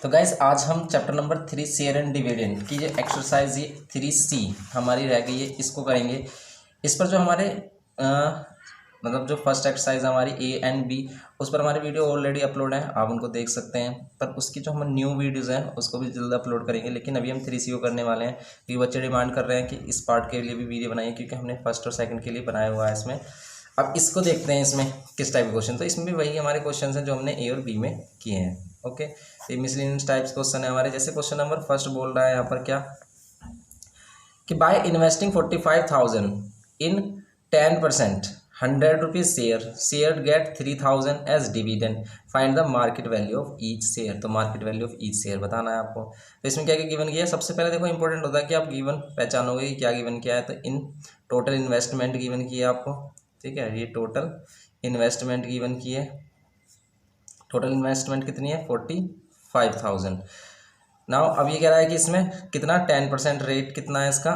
तो गाइस आज हम chapter number 3 share and dividend की जो एक्सरसाइज ये 3C हमारी रह गई है इसको करेंगे। इस पर जो हमारे मतलब जो फर्स्ट एक्सरसाइज हमारी A एंड B उस पर हमारी वीडियो ऑलरेडी अपलोड है, आप उनको देख सकते हैं। पर उसकी जो हम न्यू वीडियोज़ हैं उसको भी जल्द अपलोड करेंगे, लेकिन अभी हम 3C को करने वाले हैं क्योंकि बच्चे डिमांड कर रहे हैं कि इस पार्ट के लिए भी वीडियो बनाइए, क्योंकि हमने फर्स्ट और सेकंड के लिए बनाया हुआ है इसमें। अब इसको देखते हैं इसमें किस टाइप के क्वेश्चन, तो इसमें भी वही हमारे क्वेश्चन हैं जो हमने A और B में किए हैं। ओके, ये मिसलेनियस टाइप्स क्वेश्चन है हमारे। जैसे क्वेश्चन नंबर फर्स्ट बोल रहा है यहाँ पर क्या कि by investing 45,000 in 10% 100 rupees share get 3,000 as dividend, find the market value of each share. तो market value of each share बताना है आपको। तो इसमें क्या क्या गिवन किया है, सबसे पहले देखो इंपॉर्टेंट होता है कि आप गिवन पहचानोगे कि क्या गिवन किया है। तो इन टोटल इन्वेस्टमेंट गिवन किया आपको, ठीक है, ये टोटल इन्वेस्टमेंट गिवन की है। टोटल इन्वेस्टमेंट कितनी है 45,000। नाउ अब ये कह रहा है कि इसमें कितना 10% रेट कितना है इसका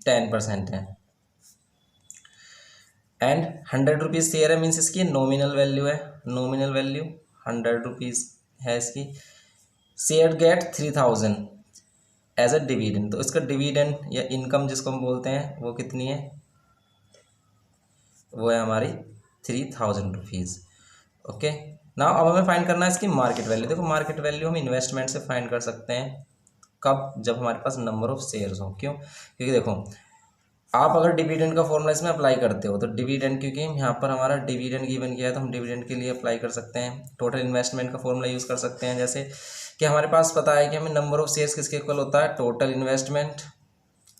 10% है। एंड 100 रुपीज़ शेयर है, मीन्स इसकी नॉमिनल वैल्यू है, नॉमिनल वैल्यू 100 रुपीज़ है इसकी। Share get 3,000 as a dividend, तो इसका डिविडेंड या इनकम जिसको हम बोलते हैं वो कितनी है, वो है हमारी 3,000 रुपीज़। ओके, नाउ अब हमें फाइंड करना है इसकी मार्केट वैल्यू। देखो मार्केट वैल्यू हम इन्वेस्टमेंट से फाइंड कर सकते हैं, कब, जब हमारे पास नंबर ऑफ शेयर्स हो। क्यों, क्योंकि देखो आप अगर डिविडेंड का फॉर्मूला इसमें अप्लाई करते हो तो डिविडेंड, क्योंकि यहाँ पर हमारा डिविडेंड गिवन किया है तो हम डिविडेंड के लिए अप्लाई कर सकते हैं। टोटल इन्वेस्टमेंट का फॉर्मूला यूज़ कर सकते हैं, जैसे कि हमारे पास पता है कि हमें नंबर ऑफ शेयर्स किसके इक्वल होता है, total investment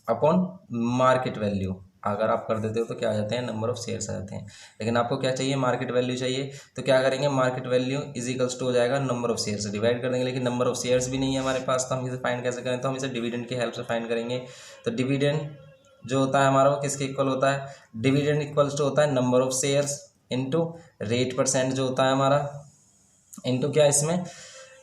upon market value. अगर आप कर देते हो तो क्या आ जाते हैं, नंबर ऑफ शेयर्स आ जाते हैं। लेकिन आपको क्या चाहिए, मार्केट वैल्यू चाहिए, तो क्या करेंगे, market value is equals to हो जाएगा नंबर ऑफ शेयर्स से डिवाइड कर देंगे। लेकिन नंबर ऑफ शेयर्स भी नहीं है हमारे पास, तो हम इसे फाइंड कैसे करें, तो हम इसे डिविडेंड की हेल्प से फाइंड करेंगे। तो डिविडेंड जो होता है हमारा वो किसके इक्वल होता है, डिविडेंड इक्वल्स टू होता है number of shares into rate percent जो होता है हमारा, इंटू क्या इसमें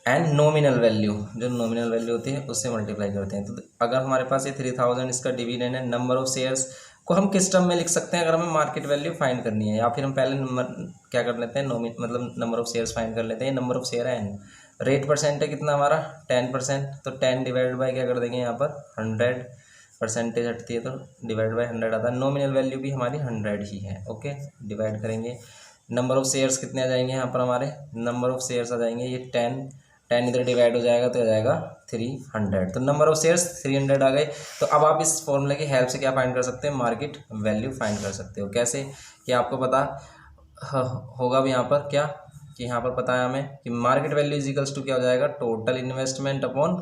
एंड नॉमिनल वैल्यू, जो नॉमिनल वैल्यू होती है उससे मल्टीप्लाई करते हैं। तो अगर हमारे पास ये 3,000 इसका डिविडेंड है, नंबर ऑफ शेयर्स को हम किस टर्म में लिख सकते हैं अगर हमें मार्केट वैल्यू फाइंड करनी है, या फिर हम पहले नंबर क्या कर लेते हैं, मतलब नंबर ऑफ शेयर्स फाइंड कर लेते हैं। नंबर ऑफ शेयर है एन, रेट परसेंट है कितना हमारा 10%, तो 10 डिवाइड बाई क्या कर देंगे यहाँ पर 100, परसेंटेज हटती है तो डिवाइड बाई 100 आता है। नॉमिनल वैल्यू भी हमारी 100 ही है। ओके, डिवाइड करेंगे, नंबर ऑफ शेयर्स कितने आ जाएंगे यहाँ पर हमारे, नंबर ऑफ शेयर्स आ जाएंगे ये 10 इधर डिवाइड हो जाएगा तो आ जाएगा 300। तो नंबर ऑफ शेयर्स 300 आ गए। तो अब आप इस फॉर्मूले की हेल्प से क्या फाइंड कर सकते हैं, मार्केट वैल्यू फाइंड कर सकते हो। कैसे, कि आपको पता होगा भी यहाँ पर क्या, कि यहाँ पर पता है हमें कि market value is equals to क्या हो जाएगा, टोटल इन्वेस्टमेंट अपॉन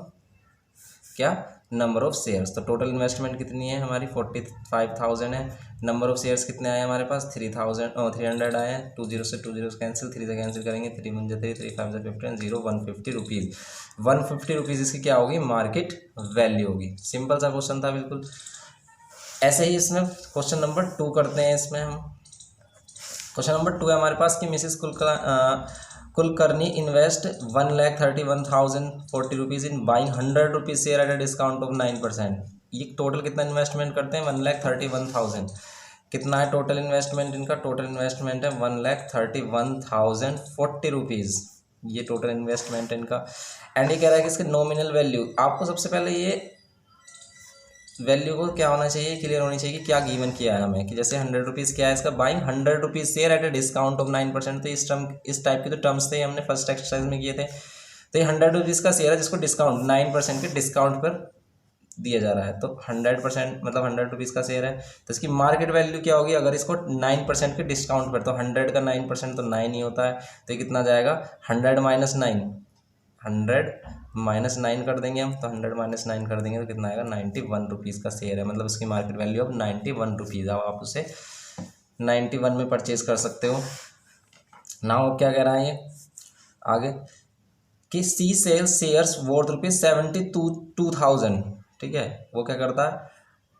क्या, नंबर ऑफ शेयर्स। तो टोटल इन्वेस्टमेंट कितनी है हमारी 45,000 है, नंबर ऑफ शेयर्स कितने आए हमारे पास 300 आए हैं। 2 जीरो से 2 जीरो कैंसिल, 3 से कैंसिल करेंगे, 3 1 3 3 5 15 0 150 रुपीज़। 150 रुपीज़ इसकी क्या होगी, मार्केट वैल्यू होगी। सिंपल सा क्वेश्चन था बिल्कुल। ऐसे ही इसमें क्वेश्चन नंबर 2 करते हैं। इसमें हम क्वेश्चन नंबर 2 है हमारे पास कि Mrs Kulkarni invest 1,31,040 rupees in buying 100 rupees share eight a discount of 9%। ये टोटल कितना इन्वेस्टमेंट करते हैं 1,31,000। कितना है टोटल इन्वेस्टमेंट इनका, टोटल इन्वेस्टमेंट है 1,31,040 रुपीज़, ये टोटल इन्वेस्टमेंट है इनका। एंड ये कह रहा है कि इसके नॉमिनल वैल्यू, आपको सबसे पहले ये वैल्यू को क्या होना चाहिए, क्लियर होनी चाहिए कि क्या गिवन किया है हमें, कि जैसे 100 रुपीज़ क्या है इसका, buying 100 rupees share eight a discount of 9%। तो इस टाइप के जो टर्म्स थे हमने फर्स्ट एक्सरसाइज में किए थे। तो ये 100 रुपीज़ का शेयर है जिसको डिस्काउंट 9% के डिस्काउंट पर दिया जा रहा है। तो 100% मतलब 100 रुपीज़ का शेयर है, तो इसकी मार्केट वैल्यू क्या होगी अगर इसको 9% के डिस्काउंट पर, तो 100 का 9% तो 9 ही होता है। तो ये कितना जाएगा 100 माइनस 9, 100 माइनस 9 कर देंगे हम, तो 100 माइनस 9 कर देंगे तो कितना आएगा 91 रुपीज़ का शेयर है, मतलब उसकी मार्केट वैल्यू अब 91 रुपीज़। अब आप उसे 91 में परचेज कर सकते हो। नाउ क्या कह रहा है ये आगे कि सी सेल्स शेयर्स वर्थ ₹72,000, ठीक है, वो क्या करता है,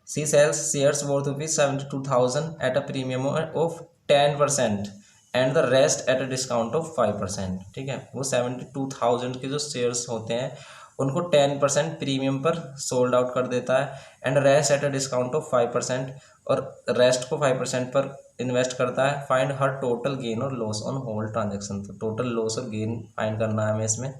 C sells shares worth ₹72,000 at a premium of 10% and the rest at a discount of 5%। ठीक है, वो 72,000 के जो शेयर्स होते हैं उनको 10% प्रीमियम पर सोल्ड आउट कर देता है and rest at a discount of 5%, और रेस्ट को 5% पर इन्वेस्ट करता है। फाइंड हर टोटल गेन और लॉस ऑन होल ट्रांजेक्शन। तो टोटल लॉस और गेन फाइंड करना है हमें इसमें।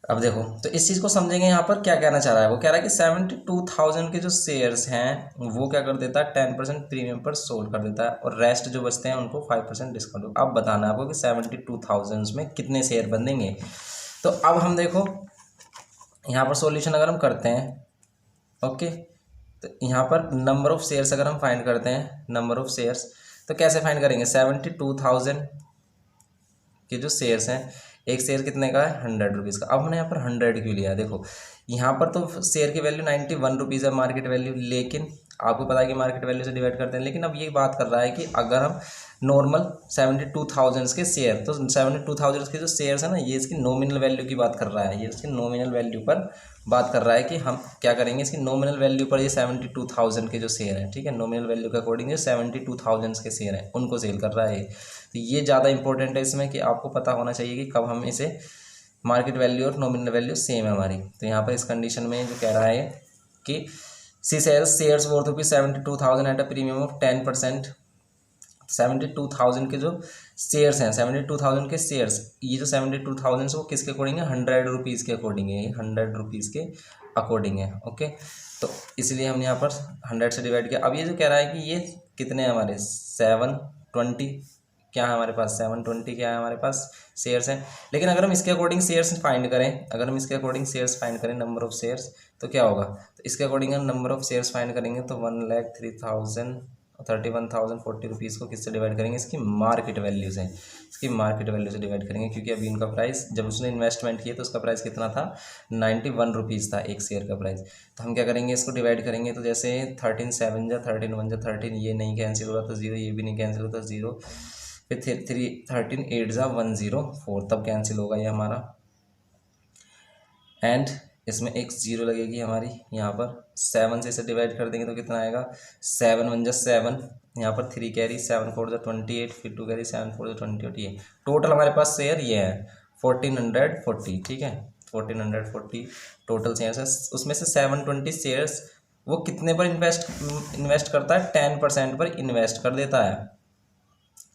अब देखो, तो इस चीज़ को समझेंगे। यहाँ पर क्या कहना चाह रहा है, वो कह रहा है कि 72,000 के जो शेयर्स हैं वो क्या कर देता है, 10% प्रीमियम पर सोल्ड कर देता है, और रेस्ट जो बचते हैं उनको 5% डिस्काउंट। अब बताना है आपको कि 72,000 में कितने शेयर बनेंगे। तो अब हम देखो यहाँ पर सॉल्यूशन अगर हम करते हैं, ओके, तो यहाँ पर नंबर ऑफ शेयर्स अगर हम फाइंड करते हैं, नंबर ऑफ शेयर्स, तो कैसे फाइंड करेंगे, 72,000 के जो शेयर्स हैं, एक शेयर कितने का है, 100 रुपीज़ का। अब हमने यहाँ पर 100 क्यों लिया, देखो यहाँ पर तो शेयर की वैल्यू 91 रुपीज़ है मार्केट वैल्यू, लेकिन आपको पता है कि मार्केट वैल्यू से डिवाइड करते हैं। लेकिन अब ये बात कर रहा है कि अगर हम नॉर्मल 72,000 के शेयर, तो 72,000 के जो शेयर्स है ना, ये इसकी नॉमिनल वैल्यू की बात कर रहा है, ये इसकी नॉमिनल वैल्यू पर बात कर रहा है कि हम क्या करेंगे, इसकी नॉमिनल वैल्यू पर ये 72,000 के जो शेयर हैं, ठीक है, नॉमिनल वैल्यू के अकॉर्डिंग जो 72,000 के शेयर हैं उनको सेल कर रहा है। तो ये ज़्यादा इंपॉर्टेंट है इसमें कि आपको पता होना चाहिए कि कब हम इसे, मार्केट वैल्यू और नॉमिनल वैल्यू सेम है हमारी। तो यहाँ पर इस कंडीशन में जो कह रहा है कि C shares worth rupees 72,000 at a premium of 10%। 72,000 के जो शेयर्स हैं, 72,000 के शेयर्स, ये जो 72,000 वो किसके अकॉर्डिंग है, 100 रुपीज़ के अकॉर्डिंग है, ये 100 रुपीज़ के अकॉर्डिंग है, ओके। तो इसलिए हमने यहाँ पर 100 से डिवाइड किया। अब ये जो कह रहा है कि ये कितने हैं हमारे, 720 क्या है हमारे पास, 720 क्या है हमारे पास शेयर्स हैं। लेकिन अगर हम इसके अकॉर्डिंग शेयर्स फाइंड करें, अगर हम इसके अकॉर्डिंग शेयर्स फाइंड करें, नंबर ऑफ शेयर्स, तो क्या होगा, तो इसके अकॉर्डिंग हम नंबर ऑफ शेयर्स फाइंड करेंगे तो 1,03,040 को किससे डिवाइड करेंगे, इसकी मार्केट वैल्यू से, इसकी मार्केट वैल्यू से डिवाइड करेंगे। क्योंकि अभी इनका प्राइस, जब उसने इन्वेस्टमेंट किया तो उसका प्राइस कितना था, 91 रुपीज़ था एक शेयर का प्राइस। तो हम क्या करेंगे, इसको डिवाइड करेंगे, तो जैसे 13 7 जा 13 1 जा 13, ये नहीं कैंसिल होगा तो 0, ये भी नहीं कैंसिल होता 0, फिर 13 8 जा 104, तब कैंसिल होगा ये हमारा। एंड इसमें एक जीरो लगेगी हमारी, यहाँ पर 7 से इसे डिवाइड कर देंगे तो कितना आएगा, 7 1 जा 7, यहाँ पर 3 कैरी, 7 4 जा 28, फिर 2 कैरी, 7 4 जा 28, ये टोटल हमारे पास शेयर ये है 1440, ठीक है, 1440 टोटल शेयर्स है। उसमें से 720 शेयर्स वो कितने पर इन्वेस्ट करता है, 10% पर इन्वेस्ट कर देता है,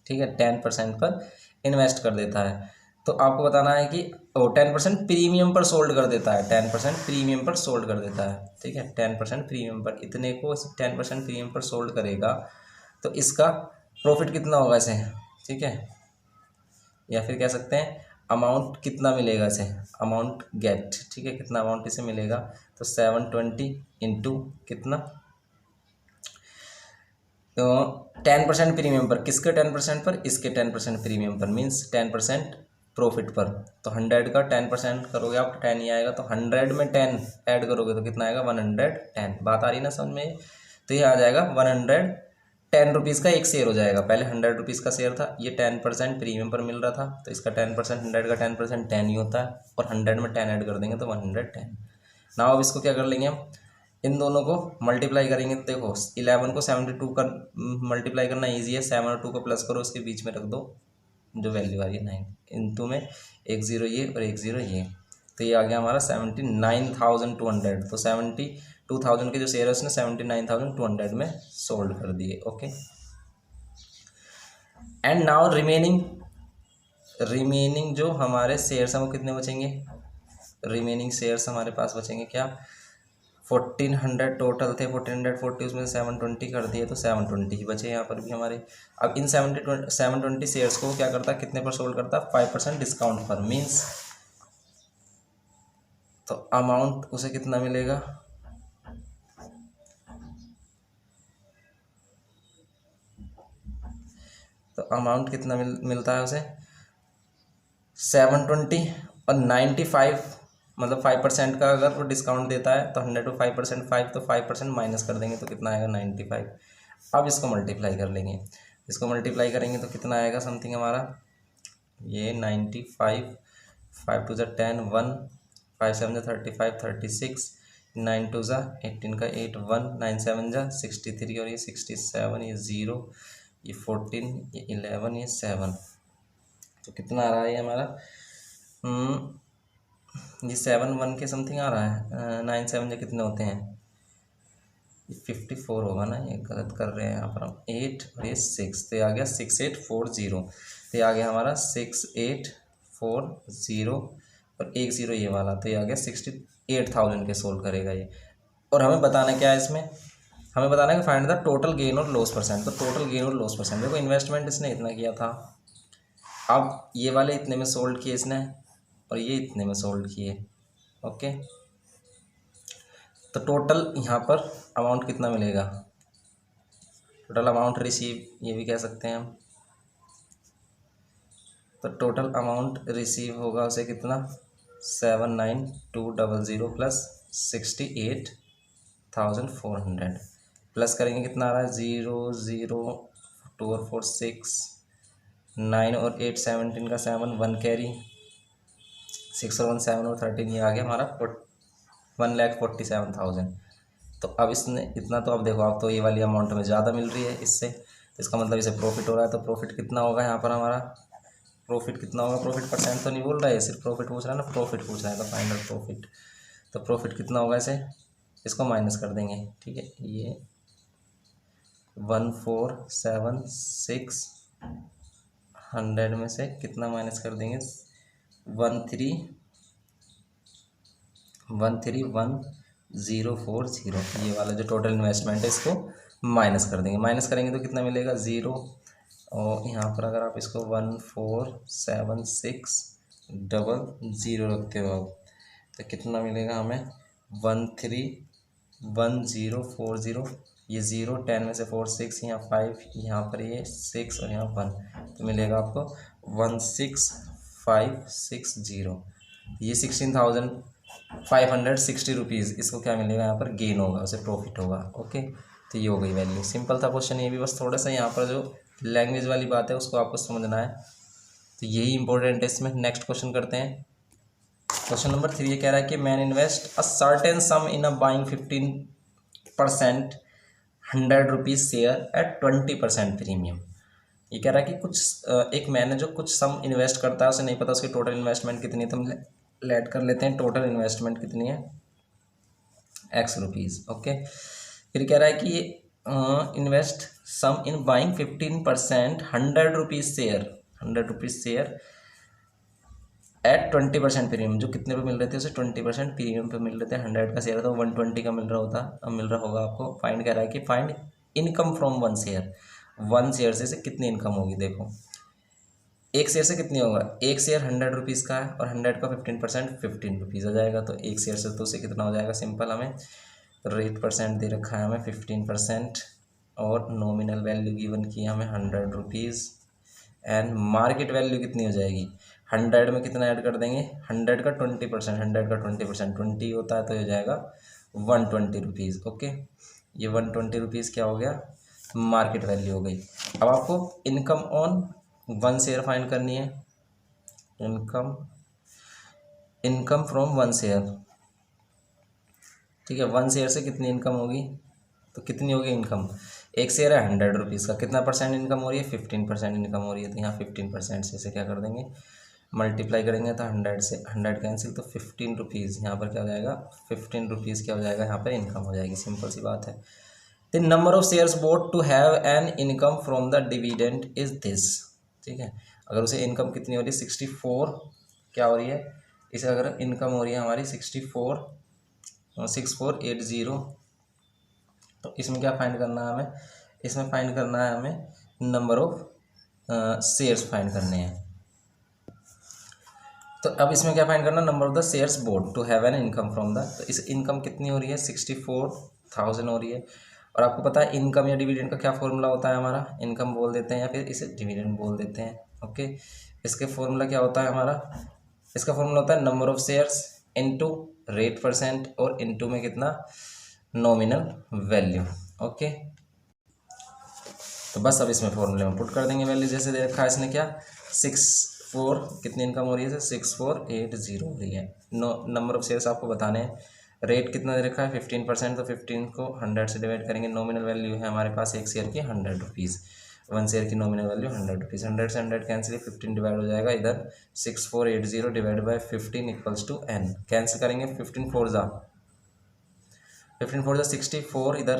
ठीक है, 10% पर इन्वेस्ट कर देता है। तो आपको बताना है कि 10% प्रीमियम पर सोल्ड कर देता है, 10% प्रीमियम पर सोल्ड कर देता है, ठीक है, 10% प्रीमियम पर, इतने को 10% प्रीमियम पर सोल्ड करेगा तो इसका प्रॉफिट कितना होगा इसे, ठीक है, या फिर कह सकते हैं अमाउंट कितना मिलेगा इसे, अमाउंट गेट, ठीक है, कितना अमाउंट इसे मिलेगा, तो 720 इंटू कितना, तो 10% प्रीमियम पर, किसके 10% पर, इसके 10% प्रीमियम पर, मीन्स 10% प्रॉफिट पर। तो 100 का 10% करोगे आप, 10 ही आएगा, तो 100 में 10 ऐड करोगे तो कितना आएगा, 110। बात आ रही ना समझ में, तो ये आ जाएगा 110 रुपीज़ का एक शेयर हो जाएगा। पहले 100 रुपीज़ का शेयर था, ये 10% प्रीमियम पर मिल रहा था, तो इसका 10%, 100 का 10% 10 ही होता है, और 100 में 10 ऐड कर देंगे तो 110। ना अब इसको क्या कर लेंगे हम, इन दोनों को मल्टीप्लाई करेंगे, तो देखो 11 को 72 का मल्टीप्लाई करना ईजी है, 7 और 2 को प्लस करो, उसके बीच में रख दो जो वैल्यू आ रही है 9, इन 2 में एक जीरो ये और एक जीरो ये, तो ये आ गया हमारा 79,200। तो 72,000 के जो शेयर है उसने 79,200 में सोल्ड कर दिए, ओके। एंड नाउ रिमेनिंग जो हमारे शेयर्स हैं वो कितने बचेंगे, रिमेनिंग शेयर्स हमारे पास बचेंगे क्या, 1400 टोटल थे, 1440 उसमें से 720 कर दिए तो 720 ही बचे यहाँ पर भी हमारे। अब इन 720 शेयर्स को क्या करता है, कितने पर सोल्ड करता है, 5% डिस्काउंट पर, मीन्स तो अमाउंट उसे कितना मिलेगा, तो अमाउंट कितना मिलता है उसे 720 और 95, मतलब 5% का अगर वो डिस्काउंट देता है तो 100 to 5%, 5 तो 5% माइनस कर देंगे तो कितना आएगा 95। अब इसको मल्टीप्लाई कर लेंगे, इसको मल्टीप्लाई करेंगे तो कितना आएगा समथिंग हमारा, ये 95, 5 2 10 1, 5 7 35 36, 9 2 18 का 8 1, 9 7 63 और ये 67, ये 0, ये 14, ये 11, ये 7, तो कितना आ रहा है ये हमारा, ये 7 1 के समथिंग आ रहा है, 9 7 जो कितने होते हैं, 54 होगा ना, ये गलत कर रहे हैं यहाँ पर हम, 8 और ये 6, तो ये आ गया 6840, तो ये आ गया हमारा 6840, और 1 0 ये वाला, तो ये आ गया 68,000 के सोल्व करेगा ये। और हमें बताना क्या है इसमें, हमें बताना है कि फाइंड द टोटल गेन और लॉस परसेंट। तो टोटल गेन और लॉस परसेंट, देखो इन्वेस्टमेंट इसने इतना किया था, अब ये वाले इतने में सोल्ड किए इसने और ये इतने में सोल्ड किए। ओके, तो टोटल यहाँ पर अमाउंट कितना मिलेगा, टोटल अमाउंट रिसीव ये भी कह सकते हैं हम। तो टोटल अमाउंट रिसीव होगा उसे कितना 79200 प्लस 68,400 प्लस करेंगे कितना आ रहा है 0 0 2 और 4 6 9 और 8 17 का 7 1 कैरी 6 और 1 7 और 13 ये आ गया हमारा 1,47,000। तो अब इसने इतना, तो अब देखो आप तो ये वाली अमाउंट में ज़्यादा मिल रही है इससे, तो इसका मतलब इसे प्रॉफिट हो रहा है। तो प्रॉफिट कितना होगा यहाँ पर हमारा, प्रॉफिट कितना होगा, प्रॉफिट परसेंट तो नहीं बोल रहा है, सिर्फ प्रॉफिट पूछ रहा है ना, प्रॉफिट पूछ रहा है, तो फाइनल प्रॉफिट। तो प्रॉफिट कितना होगा इसे, इसको माइनस कर देंगे, ठीक है, ये 1,476 में से कितना माइनस कर देंगे 13,1,040, ये वाला जो टोटल इन्वेस्टमेंट है इसको माइनस कर देंगे। माइनस करेंगे तो कितना मिलेगा 0, और यहाँ पर अगर आप इसको 1,476,000 रखते हो आप, तो कितना मिलेगा हमें 13,1040, ये 0 10 में से 4 6, यहाँ 5, यहाँ पर ये 6 और यहाँ 1, तो मिलेगा आपको 16,560, ये 16,560 रुपीज़, इसको क्या मिलेगा यहाँ पर गेन होगा, उसे प्रॉफिट होगा। ओके, तो ये हो गई वैल्यू। सिंपल था क्वेश्चन ये भी, बस थोड़ा सा यहाँ पर जो लैंग्वेज वाली बात है उसको आपको समझना है, तो यही इंपॉर्टेंट है इसमें। नेक्स्ट क्वेश्चन करते हैं। क्वेश्चन नंबर 3 ये कह रहा है कि man invest a certain some in a buying 15% 100 rupees share at 20% premium. ये कह रहा है कि कुछ एक मैन है जो कुछ सम इन्वेस्ट करता है, उसे नहीं पता उसकी टोटल इन्वेस्टमेंट कितनी है, तो हम लेट कर लेते हैं टोटल इन्वेस्टमेंट कितनी है x रुपीज़। ओके, फिर कह रहा है कि invest sum in buying 15% 100 rupees share, 100 rupees share at 20% premium, जो कितने पे मिल रहे थे उसे 20% प्रीमियम पे मिल रहे थे। 100 का शेयर है तो 120 का मिल रहा होगा आपको। फाइंड कह रहा है कि find income from one share, one share से कितनी इनकम होगी। देखो एक शेयर से कितनी होगा, एक शेयर 100 रुपीज़ का है और 100 का 15% 15 रुपीज़ आ जाएगा, तो एक शेयर से तो उसे कितना हो जाएगा। सिंपल, हमें रेट परसेंट दे रखा है हमें 15% और नॉमिनल वैल्यू गिवन की हमें 100 रुपीज़ एंड मार्केट वैल्यू कितनी हो जाएगी 100 में कितना ऐड कर देंगे 100 का 20%, 100 का 20% 20 होता है, तो हो जाएगा 120 रुपीज़। ओके, ये 120 रुपीज़ क्या हो गया, मार्केट वैल्यू हो गई। अब आपको income on one share find करनी है, इनकम फ्रॉम वन शेयर, ठीक है। वन शेयर से कितनी इनकम होगी, तो कितनी होगी इनकम, एक शेयर है 100 रुपीज़ का, कितना परसेंट इनकम हो रही है 15% इनकम हो रही है, तो यहाँ 15% से इसे क्या कर देंगे मल्टीप्लाई करेंगे, तो 100 से 100 कैंसिल, तो 15 रुपीज़ यहाँ पर क्या हो जाएगा 15 रुपीज़ क्या हो जाएगा यहाँ पर इनकम हो जाएगी। सिंपल सी बात है। The number of shares bought to have an income from the dividend is this, ठीक है। अगर उसे इनकम कितनी हो रही है 64 क्या हो रही है, इसे अगर इनकम हो रही है हमारी 6480, तो इसमें क्या फाइंड करना है हमें, इसमें फाइंड करना है हमें नंबर ऑफ शेयर्स फाइंड करने हैं। तो अब इसमें क्या फाइंड करना, number of the shares bought to have an income from the, तो इस इनकम कितनी हो रही है 64,000 हो रही है। और आपको पता है इनकम या डिविडेंड का क्या फॉर्मूला होता है हमारा, इनकम बोल देते हैं या फिर इसे डिविडेंड बोल देते हैं। ओके, इसके फॉर्मूला क्या होता है हमारा, इसका फॉर्मूला होता है number of shares into rate percent और इनटू में कितना नॉमिनल वैल्यू। ओके, तो बस अब इसमें फॉर्मूले में पुट कर देंगे वैल्यू, जैसे दे रखा है इसने क्या 64 कितनी इनकम हो रही है 6480 हो रही है। नंबर ऑफ शेयर्स आपको बताने हैं, रेट कितना दे रखा है 15%, तो 15 को 100 से डिवाइड करेंगे। नॉमिनल वैल्यू है हमारे पास एक शेयर की 100 रुपीज़, वन शेयर की नॉमिनल वैल्यू 100 रुपीज़, 100 से 100 कैंसिल, 15 डिवाइड हो जाएगा इधर 6480 divide by 15 equals to n, cancel करेंगे 15 4 64 इधर,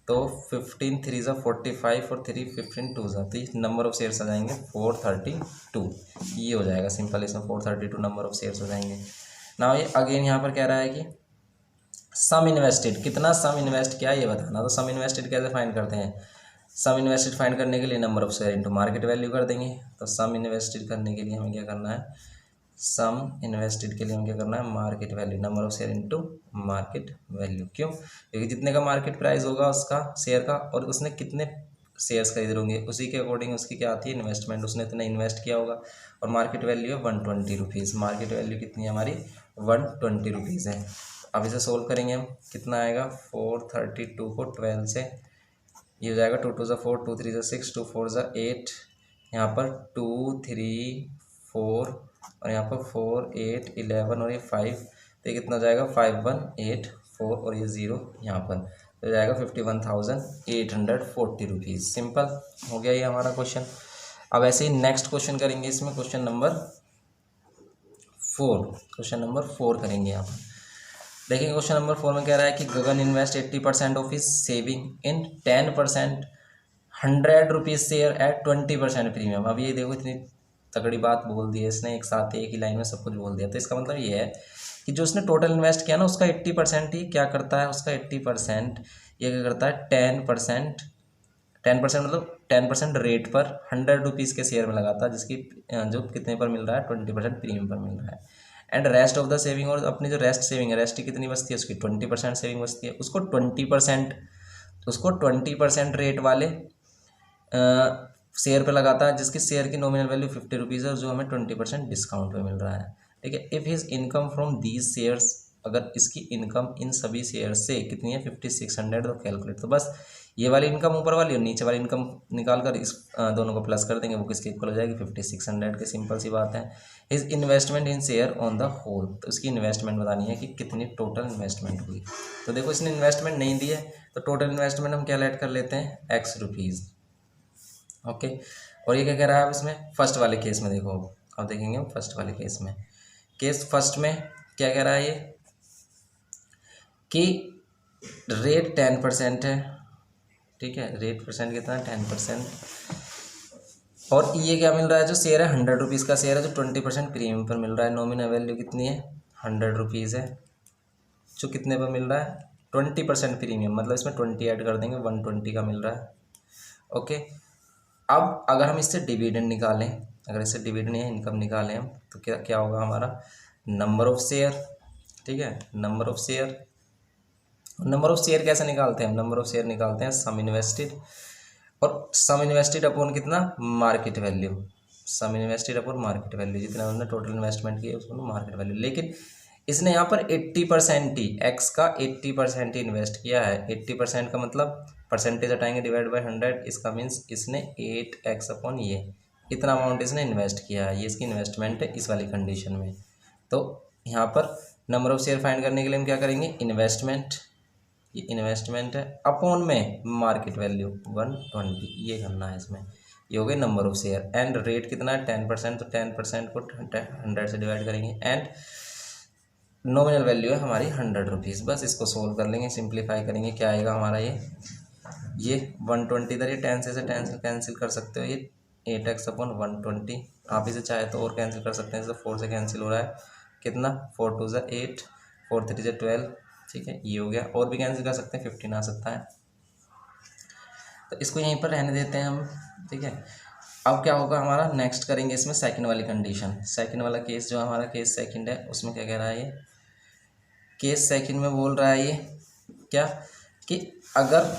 तो 15 3 45 और 3 15 2 तो ये नंबर ऑफ शेयर्स आ जाएंगे 432, ये हो जाएगा सिंपल, इसमें 432 नंबर ऑफ शेयर्स हो जाएंगे। ना ये अगेन यहाँ पर कह रहा है कि सम इन्वेस्टेड, कितना सम इन्वेस्ट किया ये बताना। तो सम इन्वेस्टेड कैसे फाइंड करते हैं, सम इन्वेस्टेड फाइंड करने के लिए number of share into market value कर देंगे। तो सम इन्वेस्टेड करने के लिए हमें क्या करना है, सम इन्वेस्टेड के लिए हम क्या करना है, market value, number of share into market value. क्यों, क्योंकि जितने का मार्केट प्राइस होगा उसका शेयर का, और उसने कितने शेयर्स खरीदे होंगे उसी के अकॉर्डिंग उसकी क्या आती है, इन्वेस्टमेंट, उसने इतना इन्वेस्ट किया होगा। और मार्केट वैल्यू है 120 रुपीज़, मार्केट वैल्यू कितनी है हमारी 120 रुपीज़ है। अब इसे सोल्व करेंगे हम, कितना आएगा 432 को 12 से, ये हो जाएगा 2 2 4, 2 3 6, 2 4 8, यहाँ पर 2 3 4 और यहाँ पर 4 8 11 और ये 5, तो ये कितना हो जाएगा 5184 और ये 0 यहाँ पर, तो हो जाएगा 51,840 रुपीज़। सिंपल हो गया ये हमारा क्वेश्चन। अब ऐसे ही नेक्स्ट क्वेश्चन करेंगे, इसमें क्वेश्चन नंबर 4, क्वेश्चन नंबर 4 करेंगे यहाँ पर। देखिए क्वेश्चन नंबर 4 में कह रहा है कि Gagan invest 80% of his saving in 10% 100 rupees share at 20% premium. अब ये देखो इतनी तगड़ी बात बोल दी है इसने, एक साथ एक ही लाइन में सब कुछ बोल दिया। तो इसका मतलब ये है कि जो उसने टोटल इन्वेस्ट किया ना उसका 80% ही क्या करता है, उसका 80% ये क्या करता है 10%, 10% मतलब 10% रेट पर 100 रुपीज़ के शेयर में लगाता है, जिसकी जो कितने पर मिल रहा है 20% प्रीमियम पर मिल रहा है। And rest of the saving, और अपनी जो रेस्ट सेविंग है, रेस्ट की कितनी बचती है उसकी 20% सेविंग बचती है, उसको 20% रेट वाले शेयर पे लगाता है, जिसकी शेयर की नॉमिनल वैल्यू 50 रुपीज़ है, जो हमें 20% डिस्काउंट पे मिल रहा है। ठीक है, if his income from these shares, अगर इसकी इनकम इन सभी शेयर से कितनी है 5600, तो कैलकुलेट, तो बस ये वाली इनकम ऊपर वाली और नीचे वाली इनकम निकाल कर इस दोनों को प्लस कर देंगे, वो किसके इक्वल हो जाएगी 5600 की। सिंपल सी बात है। His investment in share on the whole, तो इसकी इन्वेस्टमेंट बतानी है कि कितनी टोटल इन्वेस्टमेंट हुई। तो देखो इसने इन्वेस्टमेंट नहीं दी है, तो टोटल इन्वेस्टमेंट हम क्या ऐड कर लेते हैं x रुपीज़। ओके, और ये क्या कह रहा है अब इसमें फर्स्ट वाले केस में, देखो अब देखेंगे हम फर्स्ट वाले केस में, केस फर्स्ट में क्या कह रहा है ये कि रेट 10% है। ठीक है, रेट परसेंट कितना है 10%, और ये क्या मिल रहा है, जो शेयर है 100 रुपीज़ का शेयर है, जो 20% प्रीमियम पर मिल रहा है। नॉमिनल वैल्यू कितनी है 100 रुपीज़ है, जो कितने पर मिल रहा है 20% प्रीमियम, मतलब इसमें 20 ऐड कर देंगे 120 का मिल रहा है। ओके, अब अगर हम इससे डिविडेंड निकालें, अगर इससे डिविडेंड या इनकम निकालें हम, तो क्या क्या होगा हमारा नंबर ऑफ शेयर। ठीक है, number of share, number of share कैसे निकालते हैं हम, नंबर ऑफ शेयर निकालते हैं सम इन्वेस्टेड, और सम इन्वेस्टेड अपॉन कितना मार्केट वैल्यू, सम इन्वेस्टेड अपॉन मार्केट वैल्यू, जितना उन्होंने टोटल इन्वेस्टमेंट किया उसको मार्केट वैल्यू। लेकिन इसने यहाँ पर 80% ही, एक्स का 80% ही इन्वेस्ट किया है। 80% का मतलब परसेंटेज हटाएंगे डिवाइड बाय 100, इसका मीन्स इसने 8x अपॉन ये इतना अमाउंट इसने इन्वेस्ट किया है, ये इसकी इन्वेस्टमेंट है इस वाली कंडीशन में। तो यहाँ पर नंबर ऑफ शेयर फाइंड करने के लिए हम क्या करेंगे, इन्वेस्टमेंट, ये इन्वेस्टमेंट है अपॉन में मार्केट वैल्यू 120, ये करना है इसमें। ये हो गए number of share, and rate कितना है 10%, तो 10% को 100 से डिवाइड करेंगे, एंड नॉमिनल वैल्यू है हमारी 100 रुपीज़। बस इसको सोल्व कर लेंगे, सिंप्लीफाई करेंगे, क्या आएगा हमारा ये 120 इधर, ये 10 से 10 कैंसिल कर सकते हो, ये 8x अपॉन 120, आप इसे चाहे तो और कैंसिल कर सकते हैं, जैसे 4 से कैंसिल हो रहा है, कितना 4 2 ज़ा 8, 4 3 ज़ा 12। ठीक है, ये हो गया, और भी कैंसिल कर सकते हैं, 15 आ सकता है, तो इसको यहीं पर रहने देते हैं हम। ठीक है, अब क्या होगा हमारा, नेक्स्ट करेंगे इसमें सेकंड वाली कंडीशन, सेकंड वाला केस जो हमारा केस सेकंड है, उसमें क्या कह रहा है ये केस सेकंड में बोल रहा है ये क्या कि अगर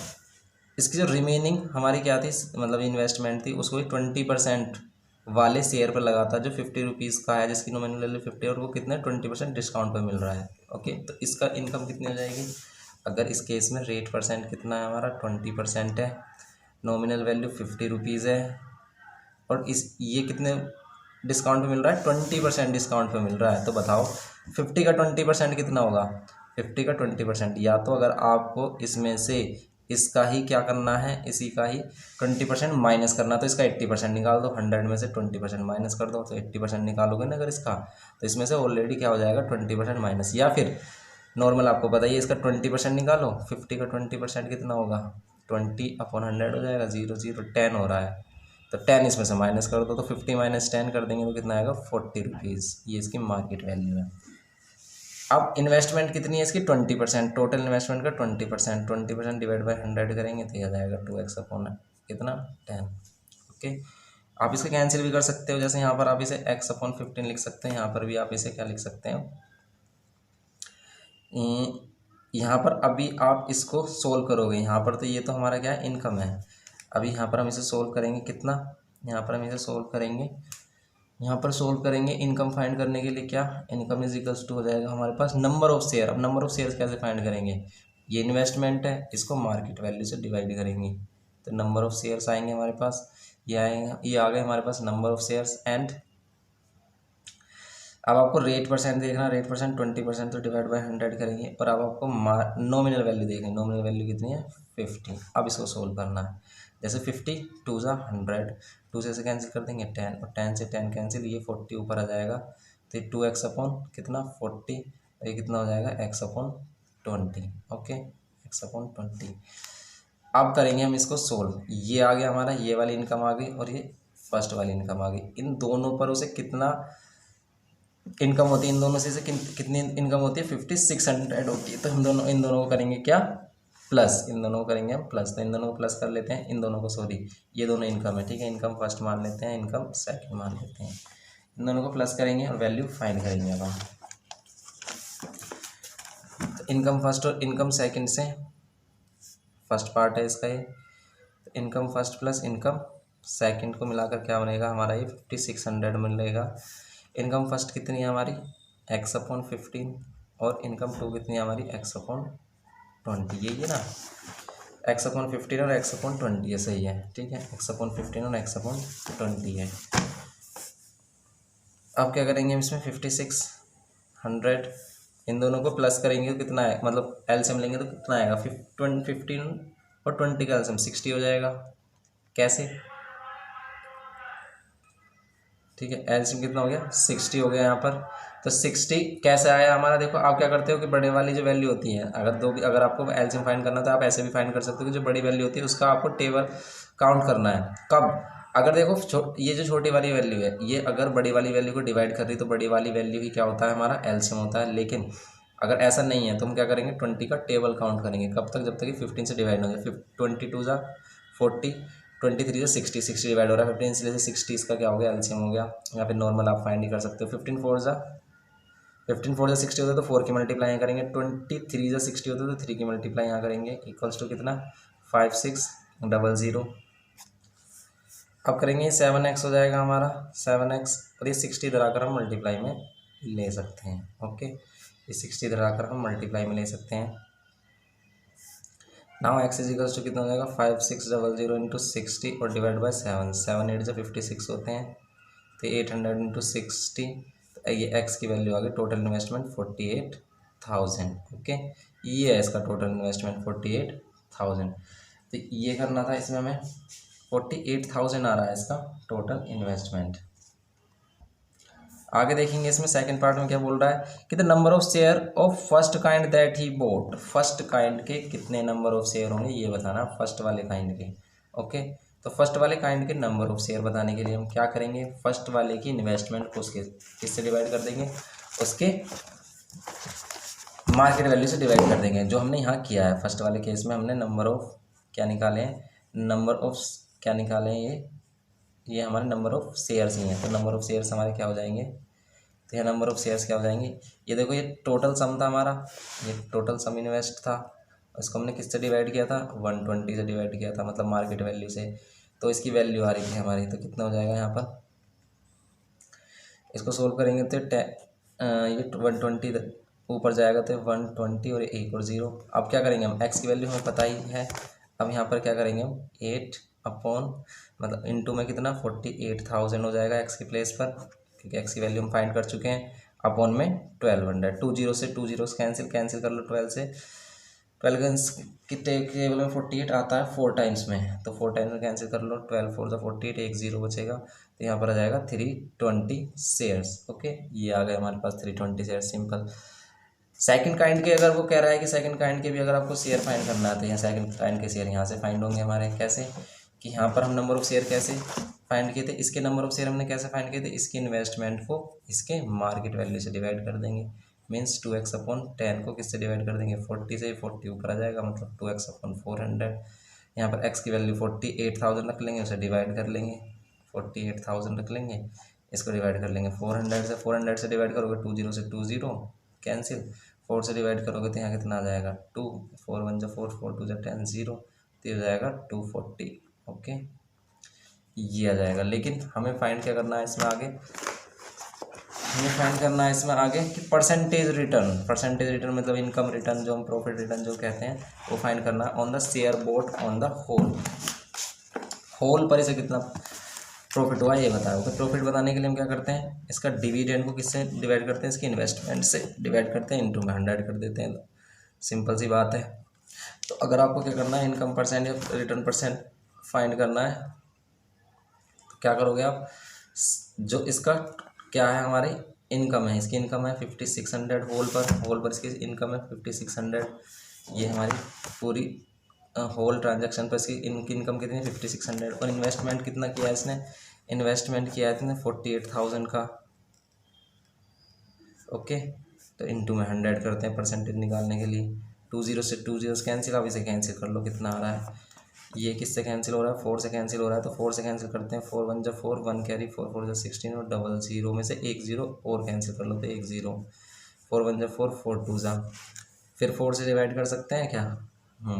इसकी जो रिमेनिंग हमारी क्या थी, मतलब इन्वेस्टमेंट थी, उसको 20% वाले शेयर पर लगाता, जो 50 रुपीज़ का है, जिसकी नॉमिनल वैल्यू 50 और वो कितने 20% डिस्काउंट पर मिल रहा है। ओके, तो इसका इनकम कितनी हो जाएगी, अगर इस केस में रेट परसेंट कितना है हमारा 20% है, नॉमिनल वैल्यू 50 रुपीज़ है, और इस ये कितने डिस्काउंट पे मिल रहा है 20% डिस्काउंट पे मिल रहा है। तो बताओ 50 का 20% कितना होगा, 50 का 20%, या तो अगर आपको इसमें से इसका ही क्या करना है, इसी का ही 20% माइनस करना, तो इसका 80% निकाल दो, 100 में से 20% माइनस कर दो, तो 80% निकालोगे ना अगर इसका, तो इसमें से ऑलरेडी क्या हो जाएगा 20% माइनस, या फिर नॉर्मल आपको बताइए इसका 20% निकालो, 50 का 20% कितना होगा 20/100 हो जाएगा, 0 0 10 हो रहा है, तो 10 इसमें से माइनस कर दो, तो 50 - 10 कर देंगे तो कितना आएगा 40 रुपीज़, ये इसकी मार्केट वैल्यू है। अब इन्वेस्टमेंट कितनी है इसकी 20%, टोटल इन्वेस्टमेंट का 20%, 20% डिवाइड बाई 100 करेंगे तो ये आ जाएगा 2x अपॉन कितना 10। ओके, आप इसे कैंसिल भी कर सकते हो, जैसे यहाँ पर आप इसे x अपॉन 15 लिख सकते हैं, यहाँ पर भी आप इसे क्या लिख सकते हो, यहाँ पर अभी आप इसको सोल्व करोगे, यहाँ पर तो ये तो हमारा क्या है इनकम है, अभी यहाँ पर हम इसे सोल्व करेंगे कितना, यहाँ पर हम इसे सोल्व करेंगे, यहाँ पर सोल्व करेंगे इनकम फाइंड करने के लिए, क्या इनकम इज इक्वल्स टू हो जाएगा हमारे पास नंबर ऑफ शेयर। अब नंबर ऑफ शेयर्स कैसे फाइंड करेंगे, ये इन्वेस्टमेंट है, इसको मार्केट वैल्यू से डिवाइड करेंगे तो नंबर ऑफ शेयर्स आएंगे हमारे पास, ये आएगा, ये आ गए हमारे पास नंबर ऑफ शेयर्स। एंड अब आपको रेट परसेंट देखना, रेट परसेंट 20% तो डिवाइड बाई 100 करेंगे, और अब आपको नॉमिनल वैल्यू देखनी, नॉमिनल वैल्यू कितनी है 50। अब इसको सोल्व करना है, जैसे 50 2 ज़ा 100, 2 से कैंसिल कर देंगे 10, और 10 से 10 कैंसिल, ये 40 ऊपर आ जाएगा, तो ये 2x अपॉन कितना 40, और ये कितना हो जाएगा x upon 20। Okay, x upon 20। अब करेंगे हम इसको सोल्व, ये आ गया हमारा, ये वाली इनकम आ गई और ये फर्स्ट वाली इनकम आ गई, इन दोनों पर उसे कितना इनकम होती है, इन दोनों से कितनी इनकम होती है 5600 होती है, तो हम दोनों इन दोनों को करेंगे क्या प्लस, इन दोनों को करेंगे हम प्लस, तो इन दोनों को प्लस कर लेते हैं, इन दोनों को सॉरी ये दोनों इनकम है, ठीक है, इनकम फर्स्ट मान लेते हैं, इनकम सेकंड मान लेते हैं, इन दोनों को प्लस करेंगे और वैल्यू फाइंड करेंगे। अब हम तो इनकम फर्स्ट और इनकम सेकंड से, फर्स्ट पार्ट है इसका ये, तो income first plus income second को मिलाकर क्या बनेगा हमारा ये 5600 मिलेगा। इनकम फर्स्ट कितनी है हमारी x अपॉन 15, और इनकम टू कितनी है हमारी x अपॉन 20, यही है ना, x अपॉन 15 और x अपॉन 20 ये सही है, ठीक है, x अपॉन 15 और x अपॉन 20 है। अब क्या करेंगे हम इसमें 5600 इन दोनों को प्लस करेंगे तो कितना है, मतलब एलसीएम लेंगे तो कितना आएगा 15 और 20 का एलसीएम 60 हो जाएगा, कैसे, ठीक है, एलसीएम कितना हो गया 60 हो गया यहाँ पर, तो 60 कैसे आया हमारा, देखो आप क्या करते हो कि बड़े वाली जो वैल्यू होती है, अगर आपको एलसीएम फाइंड करना तो आप ऐसे भी फाइंड कर सकते हो कि जो बड़ी वैल्यू होती है उसका आपको टेबल काउंट करना है, कब, अगर देखो ये जो छोटी वाली वैल्यू है ये अगर बड़ी वाली वैल्यू को डिवाइड कर रही तो बड़ी वाली वैल्यू ही क्या होता है हमारा एलसीएम होता है, लेकिन अगर ऐसा नहीं है तो हम क्या करेंगे 20 का टेबल काउंट करेंगे, कब तक, जब तक कि 15 से डिवाइड हो जाए, 22 ज़ा 40, 23 से 60, 60 डिवाइड हो रहा है 15 से 60, इसका क्या हो गया एलसीएम हो गया, या फिर नॉर्मल आप फाइंड ही कर सकते हो, 15 4 ज़ा 60 होता है तो 4 की मल्टीप्लाई यहाँ करेंगे, 23 ज़ा 60 होता है तो 3 की मल्टीप्लाई यहाँ करेंगे, इक्वल्स टू कितना 5600। अब करेंगे 7x हो जाएगा हमारा 7x, और ये 60 इधर आकर हम मल्टीप्लाई में ले सकते हैं। ओके, ये 60 इधर आकर हम मल्टीप्लाई में ले सकते हैं। Now x is equals to कितना हो जाएगा 5600 इंटू 60 और डिवाइड बाय 7, 7 8 से 56 होते हैं, तो 800 इंटू 60, तो ये x की वैल्यू आ गई, टोटल इन्वेस्टमेंट 48,000। ओके, ये है इसका टोटल इन्वेस्टमेंट 48,000, तो ये करना था, इसमें हमें 48,000 आ रहा है इसका टोटल इन्वेस्टमेंट। आगे देखेंगे इसमें सेकंड पार्ट में क्या बोल रहा है कि the number of share of first kind that he boat, first kind के कितने नंबर ऑफ शेयर होंगे ये बताना, फर्स्ट वाले काइंड के। ओके, तो फर्स्ट वाले काइंड के नंबर ऑफ शेयर बताने के लिए हम क्या करेंगे, फर्स्ट वाले की इन्वेस्टमेंट को उसके किससे डिवाइड कर देंगे, उसके मार्केट वैल्यू से डिवाइड कर देंगे, जो हमने यहाँ किया है फर्स्ट वाले केस में हमने नंबर ऑफ क्या निकाले हैं, नंबर ऑफ क्या निकाले हैं, ये हमारे नंबर ऑफ शेयर्स ही हैं, तो नंबर ऑफ शेयर्स हमारे क्या हो जाएंगे, तो ये नंबर ऑफ शेयर्स क्या हो जाएंगे, ये देखो ये टोटल सम था हमारा, ये टोटल सम इन्वेस्ट था, इसको हमने किससे डिवाइड किया था 120 से डिवाइड किया था, मतलब मार्केट वैल्यू से, तो इसकी वैल्यू आ रही थी हमारी, तो कितना हो जाएगा यहाँ पर, इसको सोल्व करेंगे तो ये 120 ऊपर जाएगा तो 120 और एक और 0। अब क्या करेंगे हम, x की वैल्यू हमें पता ही है, अब यहाँ पर क्या करेंगे हम 8 अपॉन मतलब इनटू में कितना 48,000 हो जाएगा x की प्लेस पर, क्योंकि x की वैल्यू हम फाइंड कर चुके हैं, अपॉन में 1200, 20 से 20 कैंसिल कर लो, 12 से 12 की टेबल में 48 आता है 4 टाइम्स में, तो 4 टाइम्स में कैंसिल कर लो, 12 4 48, एक 0 बचेगा, तो यहाँ पर आ जाएगा 320 शेयर्स। ओके, ये आ गए हमारे पास 320 शेयर्स, सिंपल। सेकंड काइंड के अगर वो कह रहा है कि सेकंड काइंड के भी अगर आपको शेयर फाइंड करना है तो यहाँ सेकंड काइंड के शेयर यहाँ से फाइंड होंगे हमारे, कैसे कि यहाँ पर हम नंबर ऑफ शेयर कैसे फाइंड किए थे, इसके नंबर ऑफ शेयर हमने कैसे फाइंड किए थे, इसकी इन्वेस्टमेंट को इसके मार्केट वैल्यू से डिवाइड कर देंगे, मीन्स 2x/10 को किससे डिवाइड कर देंगे 40 से, 40 ऊपर आ जाएगा मतलब 2x/400। यहाँ पर x की वैल्यू 48,000 रख लेंगे, उसे डिवाइड कर लेंगे 48,000 रख लेंगे, इसको डिवाइड कर लेंगे 400 से। 400 से डिवाइड करोगे 20 से 20 कैंसिल, 4 से डिवाइड करोगे तो यहाँ कितना आ जाएगा 2, 4 1 4, 4 2 10 0, तो ये हो जाएगा 240। ओके, ये आ जाएगा। लेकिन हमें फाइंड क्या करना है इसमें आगे, हमें फाइंड करना है इसमें आगे कि परसेंटेज रिटर्न। परसेंटेज रिटर्न मतलब इनकम रिटर्न, जो हम प्रॉफिट रिटर्न जो कहते हैं, वो फाइंड करना है on the share bought on the whole पर इसे कितना प्रॉफिट हुआ ये बताओ। तो प्रॉफिट बताने के लिए हम क्या करते हैं, इसका डिविडेंड को किससे डिवाइड करते हैं, इसकी इन्वेस्टमेंट से डिवाइड करते हैं, इंटू में 100 कर देते हैं। सिंपल सी बात है। तो अगर आपको क्या करना है, इनकम परसेंट या रिटर्न परसेंट फाइंड करना है, तो क्या करोगे आप, जो इसका क्या है हमारी इनकम है, इसकी इनकम है 5600 होल पर इसकी इनकम है 5600, ये हमारी पूरी होल ट्रांजैक्शन पर इसकी इनकम कितनी है 5600। और इन्वेस्टमेंट कितना किया है इसने, इन्वेस्टमेंट किया है इसने 48,000 का। ओके, तो इंटू में 100 करते हैं परसेंटेज निकालने के लिए। 20 से 20 कैंसिल, आप इसे कैंसिल कर लो, कितना आ रहा है, ये किससे कैंसिल हो रहा है 4 से कैंसिल हो रहा है, तो 4 से कैंसिल करते हैं, 4 1 4, 1 कैरी, 4 4 16 और डबल जीरो में से एक जीरो और कैंसिल कर लो तो एक जीरो, 4 1 4, 4 2 फिर 4 से डिवाइड कर सकते हैं क्या,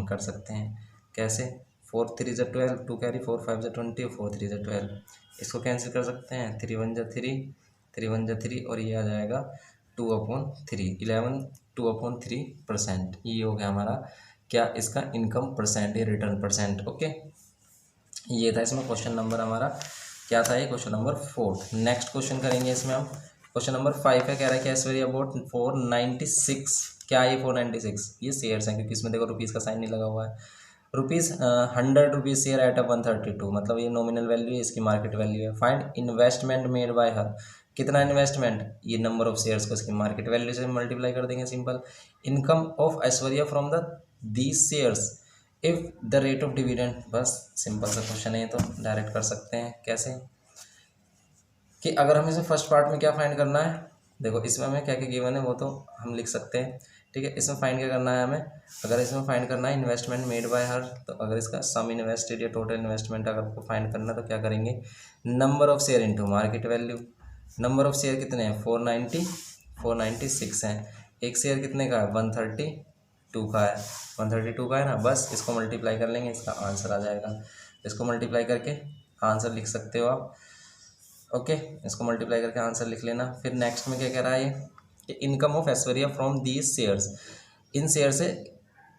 कर सकते हैं। कैसे, 4 3 12, 2 कैरी, 4 5 20, 4 3 12, इसको कैंसिल कर सकते हैं, 3 1 3, 3 1 3, और ये आ जाएगा 2/3, 11 2/3%। ये हो गया हमारा क्या, इसका इनकम परसेंट या रिटर्न परसेंट। ओके, ये था इसमें क्वेश्चन नंबर हमारा, क्या था ये, क्वेश्चन नंबर 4। नेक्स्ट क्वेश्चन करेंगे इसमें हम, क्वेश्चन नंबर 5 है, कह रहा है कैश वेरी अबाउट 496, क्या ये 496, ये शेयर्स हैं क्योंकि इसमें देखो रुपीज़ का साइन नहीं लगा हुआ है। ₹100 शेयर एट 132, मतलब ये नॉमिनल वैल्यू है, इसकी मार्केट वैल्यू है। फाइंड इन्वेस्टमेंट मेड बाय हर, कितना इन्वेस्टमेंट, ये नंबर ऑफ शेयर्स को इसकी मार्केट वैल्यू से मल्टीप्लाई कर देंगे, simple. Income of Aishwarya from the these shares if the rate of dividend, बस सिंपल सा क्वेश्चन है, तो डायरेक्ट कर सकते हैं। कैसे कि अगर हमें इसे फर्स्ट पार्ट में क्या फाइंड करना है, देखो इसमें हमें क्या क्या गिवन है वो तो हम लिख सकते हैं, ठीक है। इसमें फाइंड क्या करना है हमें, अगर इसमें फाइंड करना है इन्वेस्टमेंट मेड बाय हर, तो अगर इसका सम इन्वेस्टेड या टोटल इन्वेस्टमेंट अगर आपको फाइंड करना है तो क्या करेंगे, number of share into market value. Number of share कितने हैं 496 हैं, एक शेयर कितने का है 132 का है, 132 का है ना, बस इसको मल्टीप्लाई कर लेंगे, इसका आंसर आ जाएगा। इसको मल्टीप्लाई करके आंसर लिख सकते हो आप। ओके, इसको मल्टीप्लाई करके आंसर लिख लेना। फिर नेक्स्ट में क्या कह रहा है ये, कि income of Aishwarya from these shares, in share से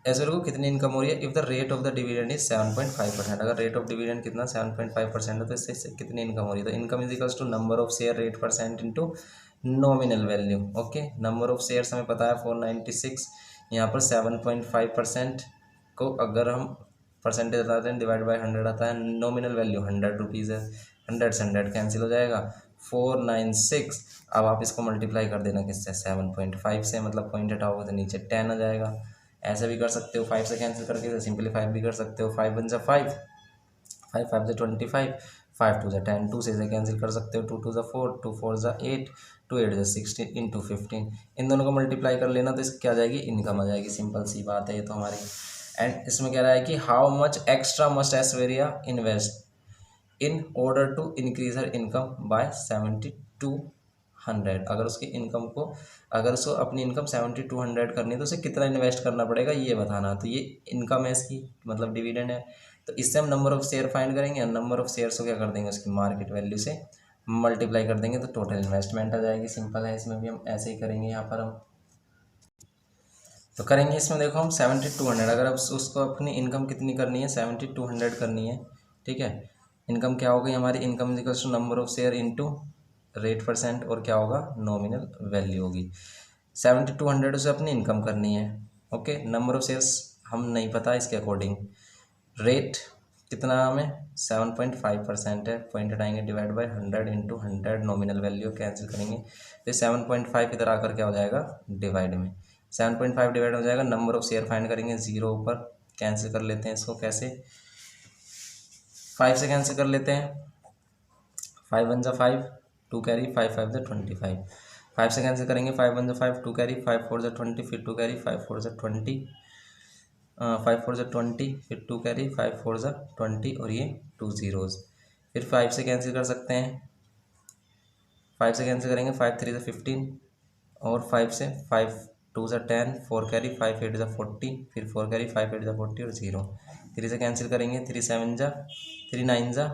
ऐश्वर्या को कितनी इनकम हो रही है, if the rate of the dividend is 7.5%, अगर रेट ऑफ डिविडेंड कितना 7.5% है तो इससे कितनी इनकम हो रही है, तो income is equals to number of share rate percent into nominal value. Okay, number of shares हमें पता है 496, यहाँ पर 7.5% को अगर हम परसेंटेज बताते हैं डिवाइड बाय 100 आता है, नॉमिनल वैल्यू 100 रुपीज़ है, 100 से 100 कैंसिल हो जाएगा, 496। अब आप इसको मल्टीप्लाई कर देना किससे 7.5 से, मतलब पॉइंट हटाओगे तो नीचे 10 आ जाएगा। ऐसे भी कर सकते हो, 5 से कैंसिल करके सिंपलीफाई भी कर सकते हो, 5 1 5, 5 5 25, 5 2 10, 2 से कैंसिल कर सकते हो, 2 2 4, 2 4 8, 2 8 16 इंटू 15, इन दोनों को मल्टीप्लाई कर लेना तो इसकी क्या आ जाएगी, इनकम आ जाएगी। सिंपल सी बात है ये तो हमारी। एंड इसमें कह रहा है कि how much extra must Aishwarya invest in order to increase her income by 7200, अगर उसकी इनकम को, अगर उसको अपनी इनकम 7200 करनी है तो उसे कितना इन्वेस्ट करना पड़ेगा ये बताना। तो ये इनकम है इसकी, मतलब डिविडेंड है, तो इससे हम नंबर ऑफ शेयर फाइंड करेंगे, और नंबर ऑफ शेयर्स को क्या कर देंगे उसकी मार्केट वैल्यू से मल्टीप्लाई कर देंगे तो टोटल इन्वेस्टमेंट आ जाएगी। सिंपल है, इसमें भी हम ऐसे ही करेंगे। यहाँ पर हम तो करेंगे, इसमें देखो हम 7200, अगर अब उसको अपनी इनकम कितनी करनी है 7200 करनी है, ठीक है। इनकम क्या होगी हमारी, income equals to number of share into rate percent, और क्या होगा नॉमिनल वैल्यू होगी। 7200 से अपनी इनकम करनी है। ओके, नंबर ऑफ शेयर्स हम नहीं पता इसके अकॉर्डिंग, रेट कितना हमें 7.5% है, पॉइंट हटाएंगे divide by 100 into 100 nominal value cancel करेंगे, तो 7.5 इधर आकर क्या हो जाएगा डिवाइड में, 7.5 डिवाइड हो जाएगा, नंबर ऑफ शेयर फाइंड करेंगे, जीरो ऊपर कैंसिल कर लेते हैं इसको, कैसे 5 से कैंसिल कर लेते हैं, 5 1 5, 2 कैरी, 5 5 25, 5 से कैंसिल करेंगे, 5 1 5, 2 कैरी, 5 4 20, फिर 2 कैरी, 5 4 20, 5 4 20, फिर 2 कैरी, 5 4 20 और ये 2 जीरोज़। फिर 5 से कैंसिल कर सकते हैं, 5 से कैंसिल करेंगे, 5 3 15 और 5 से 5 2 10, 4 कैरी, 5 8 40, फिर 4 कैरी, 5 8 40 और 0। 3 से कैंसिल करेंगे, 3 7 3 9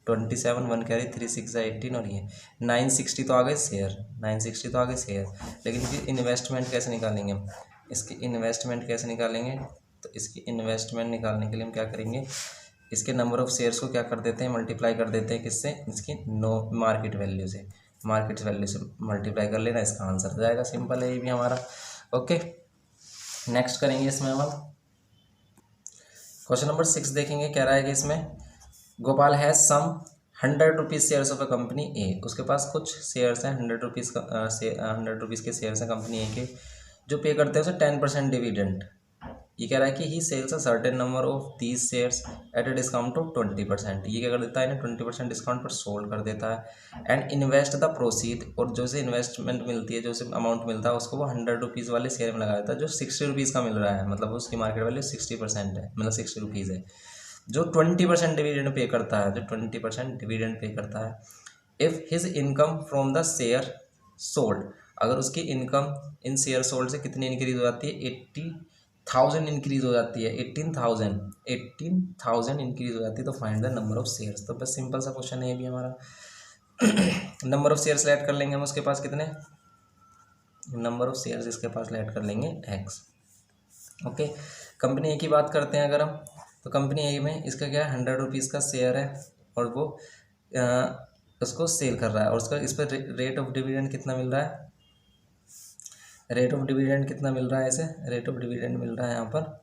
27, 1 कैरी, 3 6 18 और ये 960 तो आ गए शेयर, 960 तो आ गए शेयर। लेकिन इसकी इन्वेस्टमेंट कैसे निकालेंगे हम, इसकी इन्वेस्टमेंट कैसे निकालेंगे? तो इसकी इन्वेस्टमेंट निकालने के लिए हम क्या करेंगे, इसके नंबर ऑफ शेयर्स को क्या कर देते हैं, मल्टीप्लाई कर देते हैं किससे, इसकी नो मार्केट वैल्यू से, मार्केट वैल्यू से मल्टीप्लाई कर लेना, इसका आंसर आ जाएगा। सिंपल है ये भी हमारा। ओके, नेक्स्ट करेंगे इसमें हम क्वेश्चन नंबर 6 देखेंगे। कह रहा है कि इसमें Gopal has some 100 rupees shares of a company A, उसके पास कुछ शेयर्स हैं 100 रुपीज़ का, 100 रुपीज़ के शेयर्स हैं कंपनी ए के, जो पे करते हैं उसे 10% डिविडेंड। ये कह रहा है कि he sells a certain number of these shares at a discount of 20%। ये क्या कर देता है, इन्हें 20% डिस्काउंट पर सोल्ड कर देता है। एंड इन्वेस्ट द प्रोसीड, और जो से इन्वेस्टमेंट मिलती है, जो से अमाउंट मिलता है उसको वो 100 रुपीज़ वाले शेयर में लगा देता है, जो 60 रुपीज़ का मिल रहा है, मतलब उसकी मार्केट वैल्यू 60% है, मतलब 60 रुपीज़ है। जो 20% डिविडेंड पे करता है, जो 20% डिविडेंड पे करता है। If his income from the share sold, अगर उसकी इनकम इन शेयर सोल्ड से कितनी इंक्रीज हो जाती है, 80,000 इंक्रीज हो जाती है, 18,000 इंक्रीज हो जाती है, तो find the number of shares. तो बस सिंपल सा क्वेश्चन है ये भी हमारा। नंबर ऑफ शेयर्स ऐड कर लेंगे हम, उसके पास कितने, नंबर ऑफ शेयर्स इसके पास ऐड कर लेंगे एक्स। ओके, कंपनी ए की बात करते हैं अगर हम, तो कंपनी ए में इसका क्या है, 100 रुपीज़ का शेयर है और वो उसको सेल कर रहा है, और उसका इस पर रेट ऑफ डिविडेंड कितना मिल रहा है, रेट ऑफ डिविडेंड कितना मिल रहा है इसे, रेट ऑफ डिविडेंड मिल रहा है यहाँ पर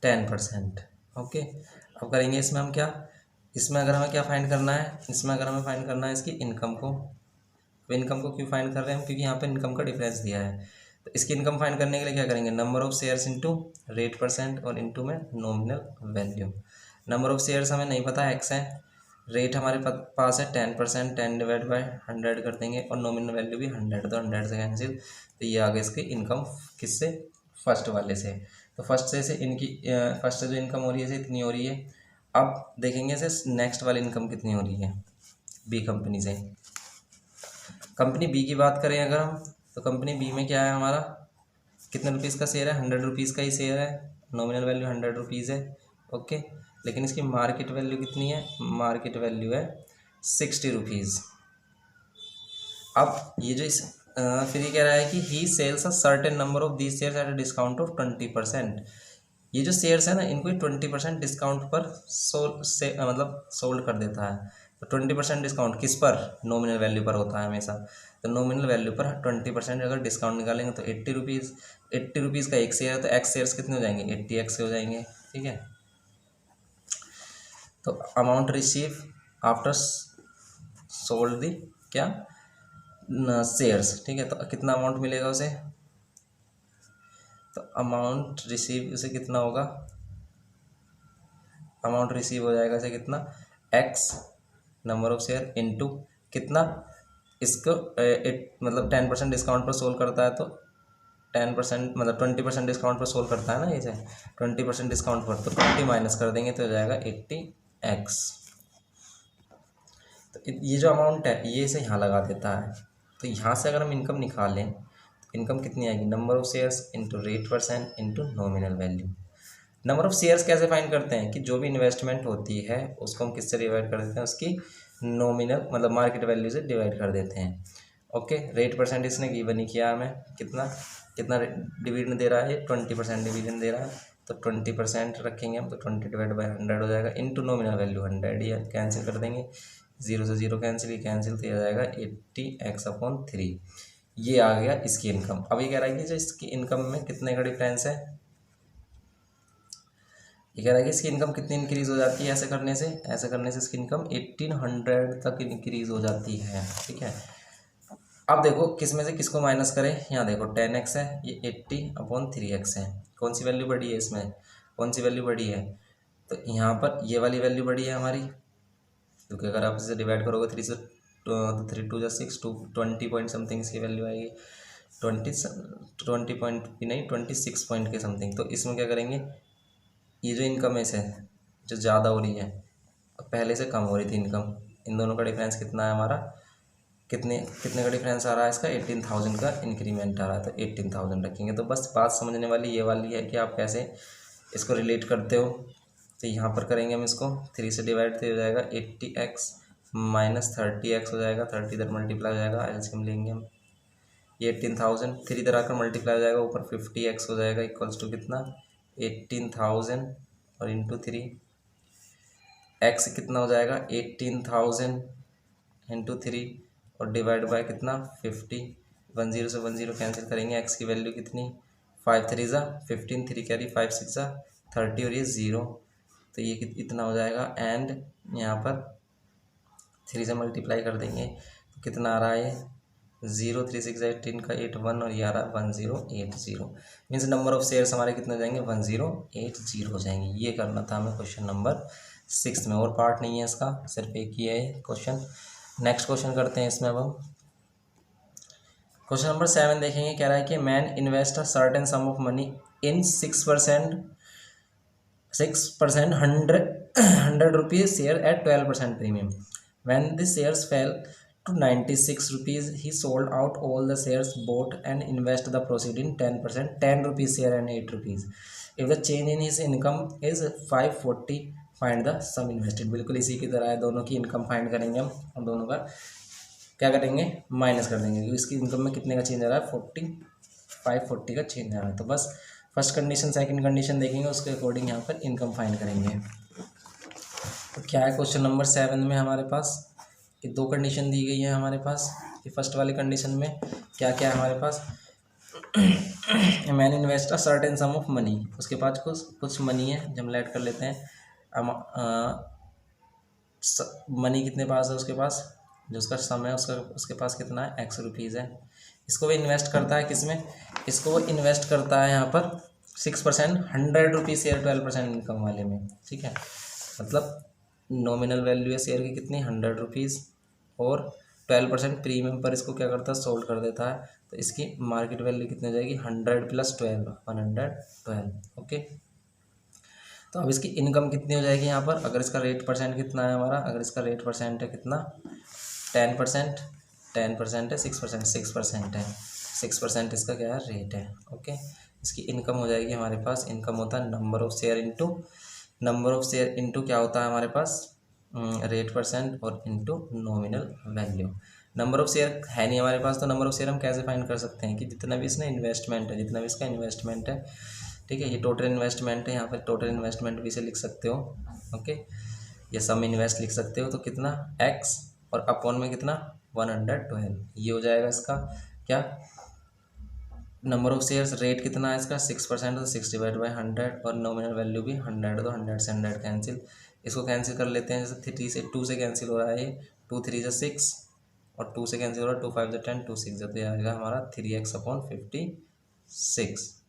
10%। ओके, अब करेंगे इसमें हम क्या, इसमें अगर हमें क्या फाइंड करना है, इसमें अगर हमें फाइंड करना है इसकी इनकम को। तो इनकम को क्यों फाइंड कर रहे हैं हम, क्योंकि यहाँ पर इनकम का डिफरेंस दिया है। तो इसकी इनकम फाइंड करने के लिए क्या करेंगे, number of shares into rate percent और इंटू में nominal value. Number of shares हमें नहीं पता, एक्स है, रेट हमारे पास है 10%, 10 डिवाइड बाई 100 कर देंगे, और नॉमिनल वैल्यू भी 100, तो 100 से कैंसिल, तो ये आ गया इसकी इनकम किससे, फर्स्ट वाले से। तो फर्स्ट से इनकी फर्स्ट से जो इनकम हो रही है इसे इतनी हो रही है। अब देखेंगे इसे नेक्स्ट वाली इनकम कितनी हो रही है बी कंपनी से। कंपनी बी की बात करें अगर हम, तो कंपनी बी में क्या है हमारा, कितने रुपीज़ का शेयर है, 100 रुपीज़ का ही शेयर है, नॉमिनल वैल्यू 100 रुपीज़ है। ओके, लेकिन इसकी मार्केट वैल्यू कितनी है, मार्केट वैल्यू है 60 रुपीज़। अब ये जो इस फिर ये कह रहा है कि he sells a certain number of these shares at a discount of 20%। ये जो शेयर्स है ना, इनको 20% डिस्काउंट पर मतलब सोल्ड कर देता है। तो 20% डिस्काउंट किस पर, नॉमिनल वैल्यू पर होता है हमेशा। तो नॉमिनल वैल्यू पर 20% अगर डिस्काउंट निकालेंगे तो 80 रुपीज़, 80 रुपीज़ का एक शेयर है, तो एक्स शेयर्स कितने हो जाएंगे, 80x से हो जाएंगे। ठीक है, तो अमाउंट रिसीव आफ्टर सोल्ड दी क्या शेयर्स। ठीक है, तो कितना अमाउंट मिलेगा उसे, तो अमाउंट रिसीव उसे कितना होगा, अमाउंट रिसीव हो जाएगा इसे कितना, x number of share into कितना, इसको मतलब 10% डिस्काउंट पर सोल्व करता है, तो 10% मतलब 20% डिस्काउंट पर सोल्व करता है ना इसे, 20% डिस्काउंट पर, तो 20 माइनस कर देंगे तो हो जाएगा 80x। तो ये जो अमाउंट है ये इसे यहाँ लगा देता है। तो यहाँ से अगर हम इनकम निकालें तो इनकम कितनी आएगी, number of shares into rate percent into nominal value. Number of shares कैसे फाइंड करते हैं कि जो भी इन्वेस्टमेंट होती है उसको हम किससे डिवाइड कर देते हैं, उसकी नॉमिनल मतलब मार्केट वैल्यू से डिवाइड कर देते हैं। ओके, रेट परसेंट इसने गिवन ही किया हमें, कितना कितना डिविडेंड दे रहा है, 20% डिविडेंड दे रहा है, तो 20% रखेंगे हम, तो 20 डिवाइड बाई 100 हो जाएगा, इंटू नॉमिनल वैल्यू 100, या कैंसिल कर देंगे, 0 से 0 कैंसिल, ही कैंसिल, तो यह आ जाएगा 80x/3। ये आ गया इसकी इनकम। अब ये कह रहा है कि जो इसकी इनकम में कितने का डिफरेंस है, ये कह रहा है कि इसकी इनकम कितनी इंक्रीज हो जाती है, ऐसे करने से इसकी इनकम 1800 तक इंक्रीज हो जाती है। ठीक है, अब देखो किस में से किसको माइनस करें, यहाँ देखो 10x है, ये 80/3x है, कौन सी वैल्यू बढ़ी है इसमें, कौन सी वैल्यू बढ़ी है, तो यहाँ पर ये वाली वैल्यू बढ़ी है हमारी, क्योंकि अगर आप इसे डिवाइड करोगे 3 से तो 3 2 6 20 पॉइंट समथिंग इसकी वैल्यू आएगी, 20 पॉइंट भी नहीं, 26 पॉइंट के समथिंग। तो इसमें क्या करेंगे, ये जो इनकम है से जो ज़्यादा हो रही है, पहले से कम हो रही थी इनकम, इन दोनों का डिफरेंस कितना है हमारा, कितने कितने का डिफरेंस आ रहा है इसका, 18,000 का इंक्रीमेंट आ रहा है। तो 18,000 रखेंगे। तो बस बात समझने वाली ये वाली है कि आप कैसे इसको रिलेट करते हो। तो यहाँ पर करेंगे हम इसको, 3 से डिवाइड हो जाएगा 80x माइनस 30x हो जाएगा, 30 इधर मल्टीप्लाई हो जाएगा, एलसीएम लेंगे हम, ये 18,000 3 इधर आकर मल्टीप्लाई हो जाएगा, ऊपर 50x हो जाएगा इक्वल्स टू कितना 18,000 और इंटू 3, x कितना हो जाएगा 18,000 इंटू 3 और डिवाइड बाय कितना 50, 10 से 10 कैंसिल करेंगे, x की वैल्यू कितनी 5 3 ज़ा 15, 3 कैरी 5 6 ज़ा 30 और ये 0, तो ये इतना हो जाएगा। एंड यहाँ पर 3 से मल्टीप्लाई कर देंगे तो कितना आ रहा है, 0 3 6 18 का 8 1 और ये आ रहा है 1080, मीन्स नंबर ऑफ शेयर्स हमारे कितने हो जाएंगे 1080 हो जाएंगे। ये करना था हमें क्वेश्चन नंबर 6 में, और पार्ट नहीं है इसका, सिर्फ एक ही है क्वेश्चन। नेक्स्ट क्वेश्चन करते हैं इसमें। अब हम क्वेश्चन नंबर 7 देखेंगे। कह रहा है कि man invest a certain sum of money in 6% 100 rupees share eight 12% premium. When the shares fell to 96 rupees, he sold out all the shares bought and invested the proceed in 10%, 10 rupees share and 8 rupees. If the change in his income is 540, find the sum invested। बिल्कुल इसी की तरह है, दोनों की income find करेंगे हम, और दोनों का क्या करेंगे माइनस कर देंगे, क्योंकि इसकी इनकम में कितने का चेंज आ रहा है 540 का चेंज आ रहा है। तो बस फर्स्ट कंडीशन सेकंड कंडीशन देखेंगे, उसके अकॉर्डिंग यहाँ पर इनकम फाइंड करेंगे। तो क्या है क्वेश्चन नंबर 7 में हमारे पास, ये 2 कंडीशन दी गई है हमारे पास। कि फर्स्ट वाली कंडीशन में क्या क्या है हमारे पास, man invest a certain sum of money, उसके पास कुछ मनी है, जब लेट कर लेते हैं मनी कितने पास है उसके पास, जो उसका सम है उसके पास कितना है x रुपीज़ है। इसको वो इन्वेस्ट करता है किसमें, इसको वो इन्वेस्ट करता है यहाँ पर 6% 100 रुपीज़ शेयर 12% इनकम वाले में, ठीक है। मतलब नॉमिनल वैल्यू है शेयर की कितनी 100 रुपीज़, और 12% प्रीमियम पर इसको क्या करता है सोल्ड कर देता है। तो इसकी मार्केट वैल्यू कितनी हो जाएगी 100 + 12 112। ओके, तो अब इसकी इनकम कितनी हो जाएगी यहाँ पर, अगर इसका रेट परसेंट कितना है हमारा, अगर इसका रेट परसेंट है कितना 10%, 10% है 6% है, 6% इसका क्या है रेट है। ओके, इसकी इनकम हो जाएगी हमारे पास, इनकम होता है नंबर ऑफ शेयर इंटू क्या होता है हमारे पास रेट परसेंट और into nominal value. Number of share है नहीं हमारे पास, तो नंबर ऑफ शेयर हम कैसे फाइंड कर सकते हैं कि जितना भी इसमें इन्वेस्टमेंट है, जितना भी इसका इन्वेस्टमेंट है, ठीक है, ये टोटल इन्वेस्टमेंट है, यहाँ पर टोटल इन्वेस्टमेंट भी इसे लिख सकते हो। ओके, ये सम इन्वेस्ट लिख सकते हो, तो कितना x और अपॉन में कितना 112, ये हो जाएगा इसका क्या नंबर ऑफ शेयर्स, रेट कितना है इसका 6%, तो 6/100 और नॉमिनल वैल्यू भी 100, तो 100 से 100 कैंसिल, इसको कैंसिल कर लेते हैं। जैसे 3 से 2 से कैंसिल हो रहा है, 2 3 से 6 और 2 से कैंसिल हो रहा है, 2 5 10 2 6, तो यह आएगा हमारा 3x/56।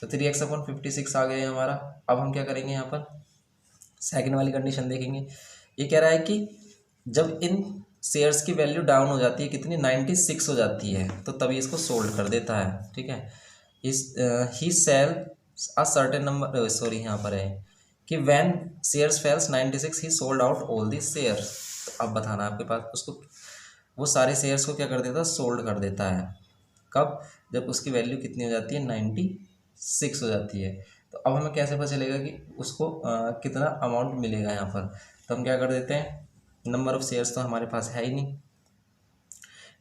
तो 3x/56 आ गया हमारा। अब हम क्या करेंगे यहाँ पर सेकंड वाली कंडीशन देखेंगे। ये कह रहा है कि जब इन शेयर्स की वैल्यू डाउन हो जाती है कितनी 96 हो जाती है, तो तभी इसको सोल्ड कर देता है, ठीक है। He sell a certain number, sorry यहाँ पर है कि when shares falls 96 he sold out all the shares. तो अब बताना आपके पास, उसको वो सारे शेयर्स को क्या कर देता है सोल्ड कर देता है, कब, जब उसकी वैल्यू कितनी हो जाती है 96 हो जाती है। तो अब हमें कैसे पता चलेगा कि उसको कितना अमाउंट मिलेगा यहाँ पर, तो हम क्या कर देते हैं, नंबर ऑफ शेयर्स तो हमारे पास है ही नहीं,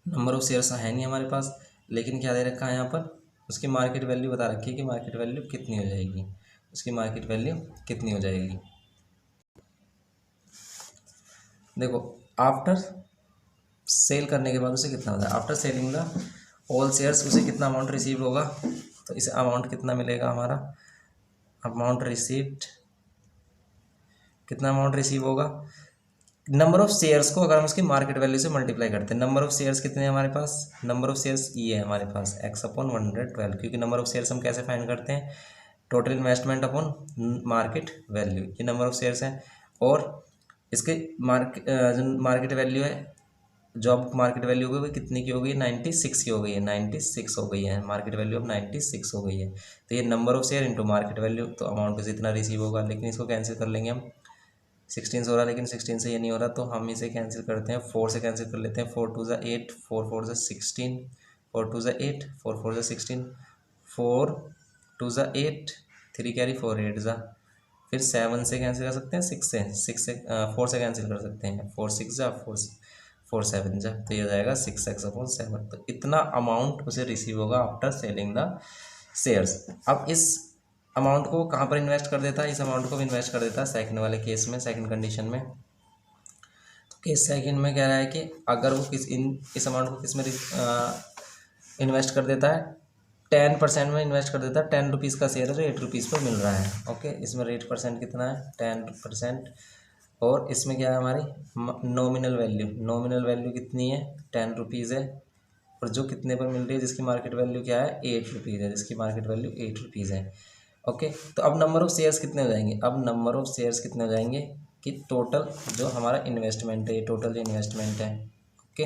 नंबर ऑफ शेयर्स है नहीं हमारे पास, लेकिन क्या दे रखा है यहाँ पर उसकी मार्केट वैल्यू बता रखी है कि मार्केट वैल्यू कितनी हो जाएगी, उसकी मार्केट वैल्यू कितनी हो जाएगी। देखो आफ्टर सेल करने के बाद उसे कितना होता है, after selling the all shares उसे कितना अमाउंट रिसीव होगा, तो इसे अमाउंट कितना मिलेगा हमारा, अमाउंट रिसीव्ड, कितना अमाउंट रिसीव होगा, नंबर ऑफ शेयर्स को अगर हम उसकी मार्केट वैल्यू से मल्टीप्लाई करते हैं, नंबर ऑफ शेयर्स कितने हैं हमारे पास, नंबर ऑफ शेयर्स ये है हमारे पास x/112, क्योंकि नंबर ऑफ शेयर्स हम कैसे फाइंड करते हैं, total investment upon market value, ये नंबर ऑफ शेयर्स हैं, और इसके मार्केट वैल्यू है जो अब मार्केट वैल्यू हो गई वो कितनी की हो गई, 96 की हो गई है, 96 हो गई है, मार्केट वैल्यू अब 96 हो गई है। तो ये number of share into market value, तो अमाउंट से इतना रिसीव होगा। लेकिन इसको कैंसिल कर लेंगे हम, 16 से हो रहा है लेकिन 16 से ये नहीं हो रहा, तो हम इसे कैंसिल करते हैं, 4 से कैंसिल कर लेते हैं। 4 2 ज़ा 8, 4 4 ज़ा 16, 4 2 ज़ा 8, 4 4 ज़ा 16, 4 2 ज़ा 8, 3 कैरी 4 8 ज़ा, फिर 7 से कैंसिल कर सकते हैं, 6 से 4 से कैंसिल कर सकते हैं, 4 6 जा 4 7 जा, तो ये हो जाएगा 6x/7। तो इतना अमाउंट उसे रिसीव होगा आफ्टर सेलिंग द शेयर्स। अब इस अमाउंट को कहाँ पर इन्वेस्ट कर देता है, इस अमाउंट को इन्वेस्ट कर देता है सेकंड वाले केस में, सेकंड कंडीशन में। तो केस सेकंड में कह रहा है कि अगर वो इस अमाउंट को किस में इन्वेस्ट कर देता है, 10% में इन्वेस्ट कर देता है। 10 रुपीज़ का शेयर है जो 8 रुपीज़ पर मिल रहा है। ओके, इसमें रेट परसेंट कितना है, 10%। और इसमें क्या है हमारी नॉमिनल वैल्यू कितनी है, 10 रुपीज़ है। और जो कितने पर मिल रही है, जिसकी मार्केट वैल्यू क्या है, 8 रुपीज़ है, जिसकी मार्केट वैल्यू 8 रुपीज़ है। ओके, तो अब नंबर ऑफ़ शेयर्स कितने हो जाएंगे, अब नंबर ऑफ़ शेयर्स कितने हो जाएंगे कि टोटल जो हमारा इन्वेस्टमेंट है, ये टोटल जो इन्वेस्टमेंट है। ओके,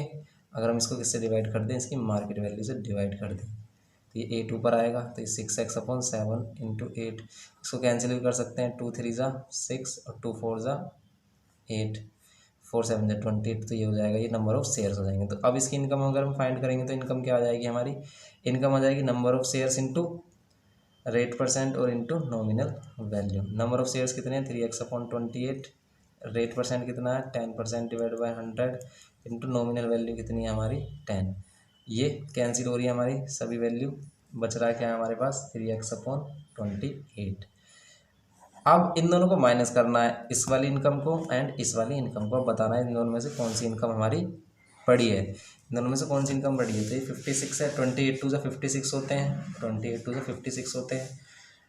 अगर हम इसको किससे डिवाइड कर दें, इसकी मार्केट वैल्यू से डिवाइड कर दें, तो ये 8 ऊपर आएगा, तो ये 6x/7 इंटू 8। इसको कैंसिल भी कर सकते हैं, 2 3 ज़ा 6 और 2 4 ज़ा 8, 4 7 ज़ा 28। तो ये हो जाएगा, ये नंबर ऑफ़ शेयर्स हो जाएंगे। तो अब इसकी इनकम अगर हम फाइंड करेंगे तो इनकम क्या आ जाएगी हमारी, इनकम आ जाएगी number of shares into rate percent और into nominal value. Number of shares कितने हैं, 3x/28। रेट परसेंट कितना है, 10% divide by 100 into nominal value कितनी है हमारी, 10। ये कैंसिल हो रही है हमारी सभी वैल्यू, बच रहा है क्या है हमारे पास, 3x/28। अब इन दोनों को माइनस करना है, इस वाली इनकम को एंड इस वाली इनकम को। अब बताना है इन दोनों में से कौन सी इनकम हमारी बड़ी है, इन दोनों में से कौन सी इनकम बड़ी है। तो ये 56 है, 28 2 ज़ा 56 होते हैं, 28 2 ज़ा 56 होते हैं।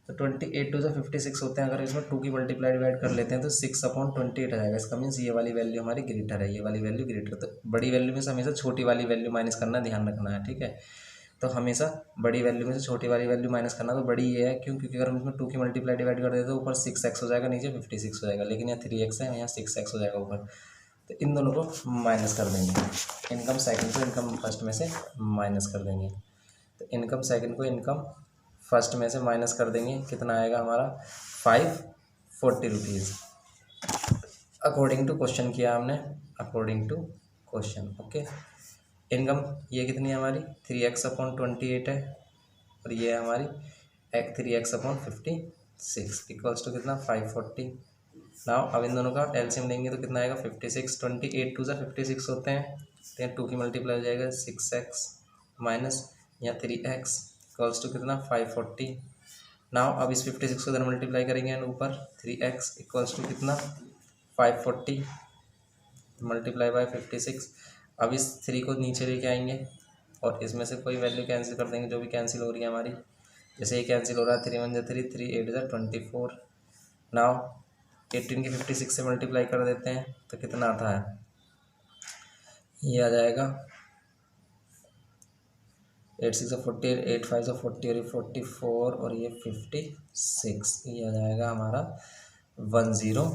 तो 28 2 ज़ा 56 होते हैं, अगर इसमें 2 की मल्टीप्लाई डिवाइड कर लेते हैं तो 6/28 आ जाएगा। इसका मीन्स ये वाली वैल्यू हमारी ग्रेटर है, ये वाली वैल्यू ग्रेटर। तो बड़ी वैल्यू में से हमेशा छोटी वाली वैल्यू माइनस करना, ध्यान रखना है, ठीक है। तो हमेशा बड़ी वैल्यू में से छोटी वाली वैल्यू माइनस करना। तो बड़ी ये है क्यों, क्योंकि अगर हम इसमें 2 की मल्टीप्लाई डिवाइड कर देते तो ऊपर 6x हो जाएगा, नीचे 56 हो जाएगा, लेकिन यहाँ 3x है, यहाँ 6x हो जाएगा ऊपर। तो इन दोनों को माइनस कर देंगे, इनकम सेकंड को इनकम फर्स्ट में से माइनस कर देंगे। तो इनकम सेकंड को इनकम फर्स्ट में से माइनस कर देंगे, कितना आएगा हमारा, 540 रुपीज़। अकॉर्डिंग टू क्वेश्चन किया हमने, according to question. Okay, income ये कितनी है हमारी, 3x/28 है, और ये है हमारी 3x/56 इक्वल्स टू कितना, 540। नाउ अब इन दोनों का एलसीएम लेंगे तो कितना आएगा, 56, 28 2 ज़ा 56 होते हैं, तो यहाँ 2 की मल्टीप्लाई हो जाएगा 6x माइनस यहाँ 3x इक्वल्स टू कितना, 540। नाउ अब इस 56 को इधर मल्टीप्लाई करेंगे एंड ऊपर 3x इक्वल्स टू कितना, 540 मल्टीप्लाई बाय 56। अब इस 3 को नीचे लेके आएंगे और इसमें से कोई वैल्यू कैंसिल कर देंगे, जो भी कैंसिल हो रही है हमारी। जैसे ये कैंसिल हो रहा है, 3 1 ज़ा 3, 3 8 ज़ा 24। नाउ 18 की 56 से मल्टीप्लाई कर देते हैं तो कितना आता है, ये आ जाएगा 8 6 48, 8 5 40 और ये 44 और ये 56, ये आ जाएगा हमारा 1 0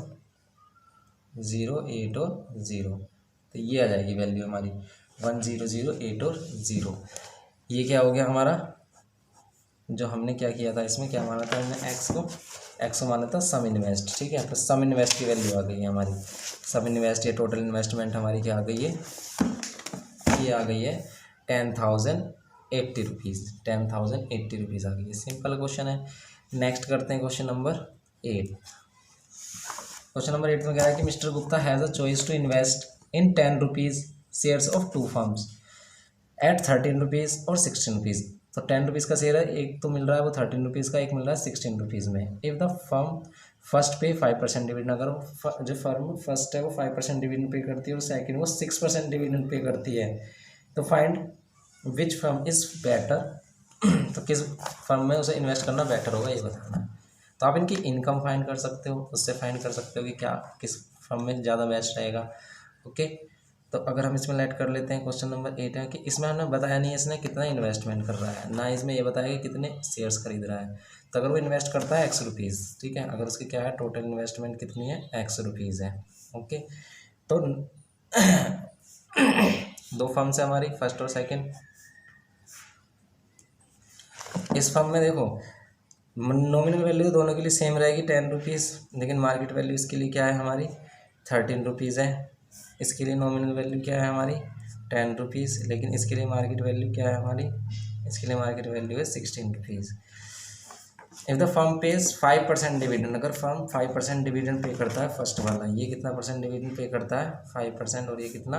0 8 और 0। तो ये आ जाएगी वैल्यू हमारी 1 0 0 8 और 0। ये क्या हो गया हमारा, जो हमने क्या किया था, इसमें क्या माना था हमने, एक्स को माना था सम इन्वेस्ट, ठीक है। तो सम इन्वेस्ट की वैल्यू आ गई है हमारी, सम इन्वेस्ट या टोटल इन्वेस्टमेंट हमारी क्या आ गई है, ये आ गई है 10,080 रुपीज़, 10,080 रुपीज़ आ गई है। सिंपल क्वेश्चन है। नेक्स्ट करते हैं क्वेश्चन नंबर 8। क्वेश्चन नंबर 8 में कह रहा है कि mister Gupta has a choice to invest in 10 rupees shares of 2 firms at 13 rupees और 16 रुपीज़। तो 10 रुपीज़ का शेयर है, एक तो मिल रहा है वो 13 रुपीज़ का, एक मिल रहा है 16 रुपीज़ में। इफ़ द फर्म फर्स्ट पे 5% डिविडेंड, अगर जो फर्म फर्स्ट है वो 5% डिविडेंड पे करती है और सेकंड वो 6% डिविडेंड पे करती है, तो find which firm is better. तो किस फर्म में उसे इन्वेस्ट करना बेटर होगा, ये बताना है। तो आप इनकी इनकम फाइंड कर सकते हो, उससे फाइंड कर सकते हो कि क्या किस फर्म में ज़्यादा बेस्ट रहेगा। ओके, तो अगर हम इसमें लेट कर लेते हैं, क्वेश्चन नंबर 8 है कि इसमें हमने बताया नहीं है इसने कितना इन्वेस्टमेंट कर रहा है, ना इसमें ये बताया कि कितने शेयर्स खरीद रहा है। तो अगर वो इन्वेस्ट करता है x रुपीज़, ठीक है, अगर उसकी क्या है टोटल इन्वेस्टमेंट कितनी है, x रुपीज़ है। ओके, तो दो फर्म्स है हमारी, फर्स्ट और सेकंड। इस फर्म में देखो नॉमिनल वैल्यू दोनों के लिए सेम रहेगी 10 रुपीज़, लेकिन मार्केट वैल्यू इसके लिए क्या है हमारी 13 रुपीज़ है। इसके लिए नॉमिनल वैल्यू क्या है हमारी 10 रुपीज़, लेकिन इसके लिए मार्केट वैल्यू क्या है हमारी, इसके लिए मार्केट वैल्यू है 16 rupees. If the firm page 5% dividend, अगर फर्म 5% डिविडेंड पे करता है, फर्स्ट वाला ये कितना परसेंट डिविडेंड पे करता है 5%, और ये कितना,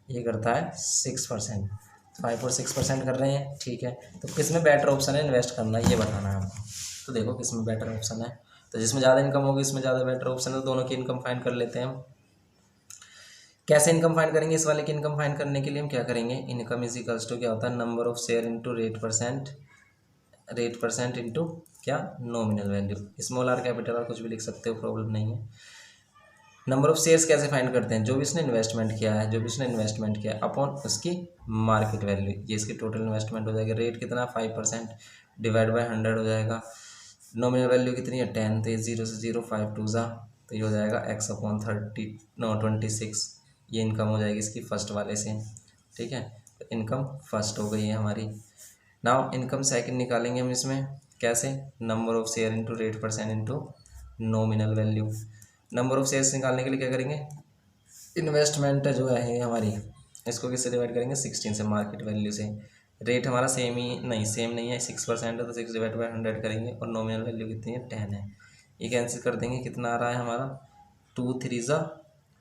ये करता है 6%। 5 और 6% कर रहे हैं, ठीक है। तो किस में बेटर ऑप्शन है इन्वेस्ट करना, ये बताना है आपको। तो देखो किस में बेटर ऑप्शन है, तो जिसमें ज़्यादा इनकम होगी इसमें ज़्यादा बेटर ऑप्शन है, तो दोनों की इनकम फाइंड कर लेते हैं हम। कैसे इनकम फाइंड करेंगे, इस वाले की इनकम फाइंड करने के लिए हम क्या करेंगे, इनकम इज इक्वल्स टू क्या होता है, number of share into rate percent into क्या, nominal value. Small R capital R कुछ भी लिख सकते हो, प्रॉब्लम नहीं है। नंबर ऑफ शेयर्स कैसे फाइंड करते हैं, जो भी इसने इन्वेस्टमेंट किया है, जो भी इसने इन्वेस्टमेंट किया है अपॉन उसकी मार्केट वैल्यू, ये इसकी टोटल इन्वेस्टमेंट हो जाएगी। रेट कितना 5% डिवाइड बाय 100 हो जाएगा। नॉमिनल वैल्यू कितनी है 10, तो ये 0 से 0 5 2 ज़ा, तो ये हो जाएगा x अपॉन 26। ये इनकम हो जाएगी इसकी फर्स्ट वाले से, ठीक है। तो इनकम फर्स्ट हो गई है हमारी। नाउ इनकम सेकंड निकालेंगे हम इसमें कैसे, number of share into rate percent into nominal value. Number of shares निकालने के लिए क्या करेंगे, इन्वेस्टमेंट जो है हमारी, इसको किससे डिवाइड करेंगे 16 से, मार्केट वैल्यू से। रेट हमारा सेम नहीं है, 6% है, तो 6 डिवाइड बाई 100 करेंगे, और नॉमिनल वैल्यू कितनी है 10 है। ये कैंसिल कर देंगे, कितना आ रहा है हमारा 2 3 ज़ा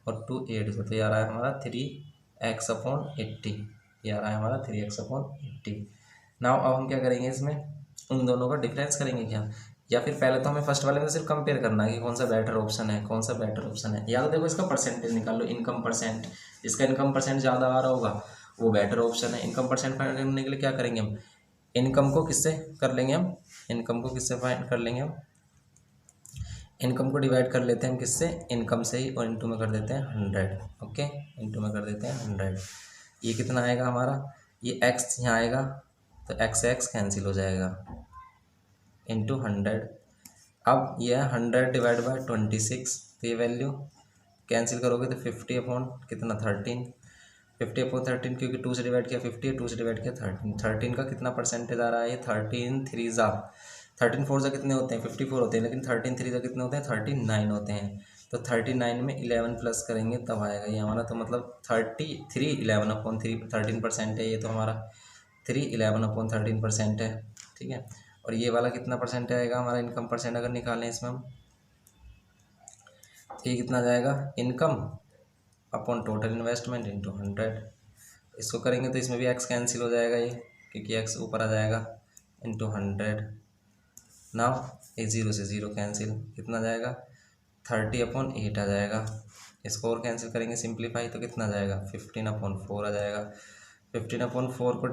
और 2 8 ज़ा, तो ये आ रहा है हमारा 3x अपॉन 80। ये आ रहा है हमारा 3x अपॉन 80। नाउ अब हम क्या करेंगे, इसमें उन दोनों का डिफरेंस करेंगे क्या, या फिर पहले तो हमें फर्स्ट वाले में सिर्फ कंपेयर करना है कि कौन सा बेटर ऑप्शन है, कौन सा बेटर ऑप्शन है। या तो देखो इसका परसेंटेज निकाल लो, इनकम परसेंट, जिसका इनकम परसेंट ज़्यादा आ रहा होगा वो बेटर ऑप्शन है। इनकम परसेंट फाइंड करने के लिए क्या करेंगे हम, इनकम को किससे कर लेंगे हम, इनकम को किससे फाइंड कर लेंगे हम, इनकम को डिवाइड कर लेते हैं हम किससे, इनकम से ही, और इंटू में कर देते हैं 100। ओके, इंटू में कर देते हैं 100। ये कितना आएगा हमारा, ये x यहाँ आएगा, तो x से x कैंसिल हो जाएगा, इंटू 100। अब यह 100 डिवाइड बाय 26, तो ये वैल्यू कैंसिल करोगे तो 50 अपॉन कितना 13, 50 अपॉन 13, क्योंकि 2 से डिवाइड किया 50 है, 2 से डिवाइड किया 13। 13 का कितना परसेंटेज आ रहा है, ये 13 3 ज़ा, 13 4 ज़ा कितने होते हैं 54 होते हैं, लेकिन 13 3 ज़ा कितने होते हैं 39 होते हैं। तो 39 में 11 प्लस करेंगे तब आएगा ये हमारा, तो मतलब 33 11 अपॉन 3 13% है ये, तो हमारा 3 11 अपॉन 13% है, ठीक है। और ये वाला कितना परसेंट आएगा हमारा, इनकम परसेंट अगर निकालें इसमें हम, तो ये कितना जाएगा, income upon total investment into 100। इसको करेंगे तो इसमें भी x कैंसिल हो जाएगा ये, क्योंकि x ऊपर आ जाएगा, इंटू 100। नाउ ये 0 से 0 कैंसिल, कितना जाएगा 30 अपॉन 8 आ जाएगा। इसको और कैंसिल करेंगे सिंप्लीफाई, तो कितना जाएगा 15 अपॉन 4 आ जाएगा। 15 अपॉन 4 को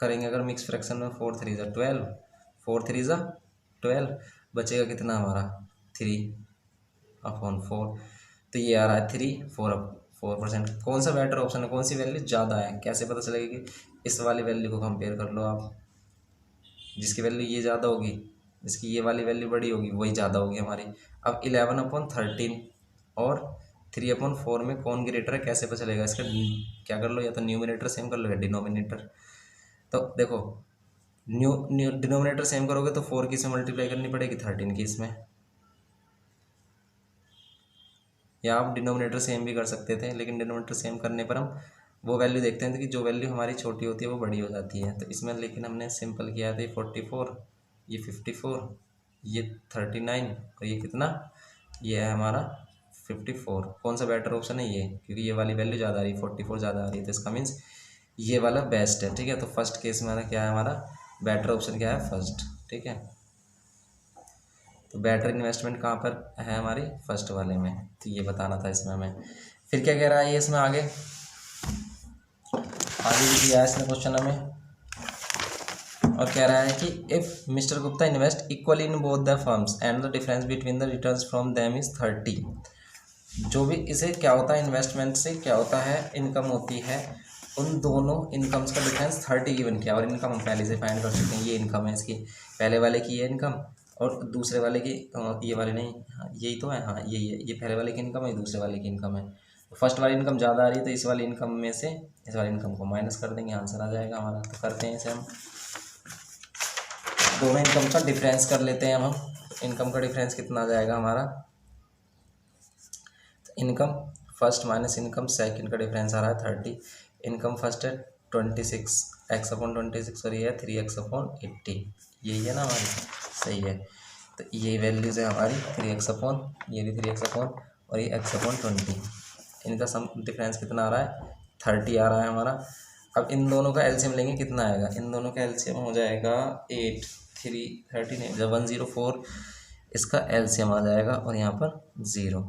करेंगे अगर मिक्स फ्रैक्शन में, 4 3 ज़ा 12, 4 3 ज़ा 12, बचेगा कितना हमारा 3 अपॉन 4। तो ये आ रहा है 4%। कौन सा बेटर ऑप्शन है, कौन सी वैल्यू ज़्यादा है, कैसे पता चलेगा कि, इस वाली वैल्यू को कंपेयर कर लो आप, जिसकी वैल्यू ये ज़्यादा होगी, जिसकी ये वाली वैल्यू बड़ी होगी वही ज़्यादा होगी हमारी। अब 11 अपॉन 13 और 3 अपॉन 4 में कौन ग्रेटर है, कैसे पता चलेगा, इसका क्या कर लो, या तो न्यूमिनेटर सेम कर लो या डिनोमिनेटर। तो देखो डिनोमिनेटर सेम करोगे तो 4 की से मल्टीप्लाई करनी पड़ेगी 13 की इसमें, या आप डिनोमिनेटर सेम भी कर सकते थे, लेकिन डिनोमिनेटर सेम करने पर हम वो वैल्यू देखते हैं कि जो वैल्यू हमारी छोटी होती है वो बड़ी हो जाती है। तो इसमें लेकिन हमने सिंपल किया था, ये 44, ये 54, ये 39, और ये कितना, ये है हमारा 54। कौन सा बेटर ऑप्शन है, ये, क्योंकि ये वाली वैल्यू ज़्यादा आ रही है, 44 ज़्यादा आ रही है, तो इसका मीन्स ये वाला बेस्ट है, ठीक है। तो फर्स्ट केस में क्या है हमारा बेटर ऑप्शन, क्या है फर्स्ट, ठीक है। तो बेटर इन्वेस्टमेंट कहाँ पर है हमारी, फर्स्ट वाले में, तो ये बताना था इसमें हमें। फिर क्या कह रहा है ये इसमें आगे भी दिया है इसने क्वेश्चन हमें, और कह रहा है कि if mister Gupta invest equally in both the firms and the difference between the returns from them is 30। जो भी इसे क्या होता है, इन्वेस्टमेंट से क्या होता है, इनकम होती है, उन दोनों इनकम्स का डिफरेंस 30 गिवन किया, और इनकम हम पहले से फाइंड कर सकते हैं, ये इनकम है इसकी, पहले वाले की ये इनकम और दूसरे वाले की ये वाले नहीं, हाँ यही तो है, हाँ यही है, ये पहले वाले की इनकम है, दूसरे वाले की इनकम है। फर्स्ट वाली इनकम ज़्यादा आ रही है तो इस वाली इनकम में से इस वाली इनकम को माइनस कर देंगे, आंसर आ जाएगा हमारा। तो करते हैं इसे हम, दोनों इनकम का डिफरेंस कर लेते हैं हम। इनकम का डिफरेंस कितना आ जाएगा हमारा, income first minus income second का डिफरेंस आ रहा है 30। इनकम फर्स्ट है 26 एक्स अपॉन 26 और ये है 3x अपॉन 80, यही है ना हमारी, सही है। तो ये वैल्यूज़ है हमारी 3x अपॉन, ये भी 3x अपॉन और ये x अपॉन 20। इनका सम डिफरेंस कितना आ रहा है 30 आ रहा है हमारा। अब इन दोनों का एलसीएम लेंगे, कितना आएगा, इन दोनों का एलसीएम हो जाएगा 8 3 13 जब 104, इसका एलसीएम आ जाएगा और यहाँ पर 0।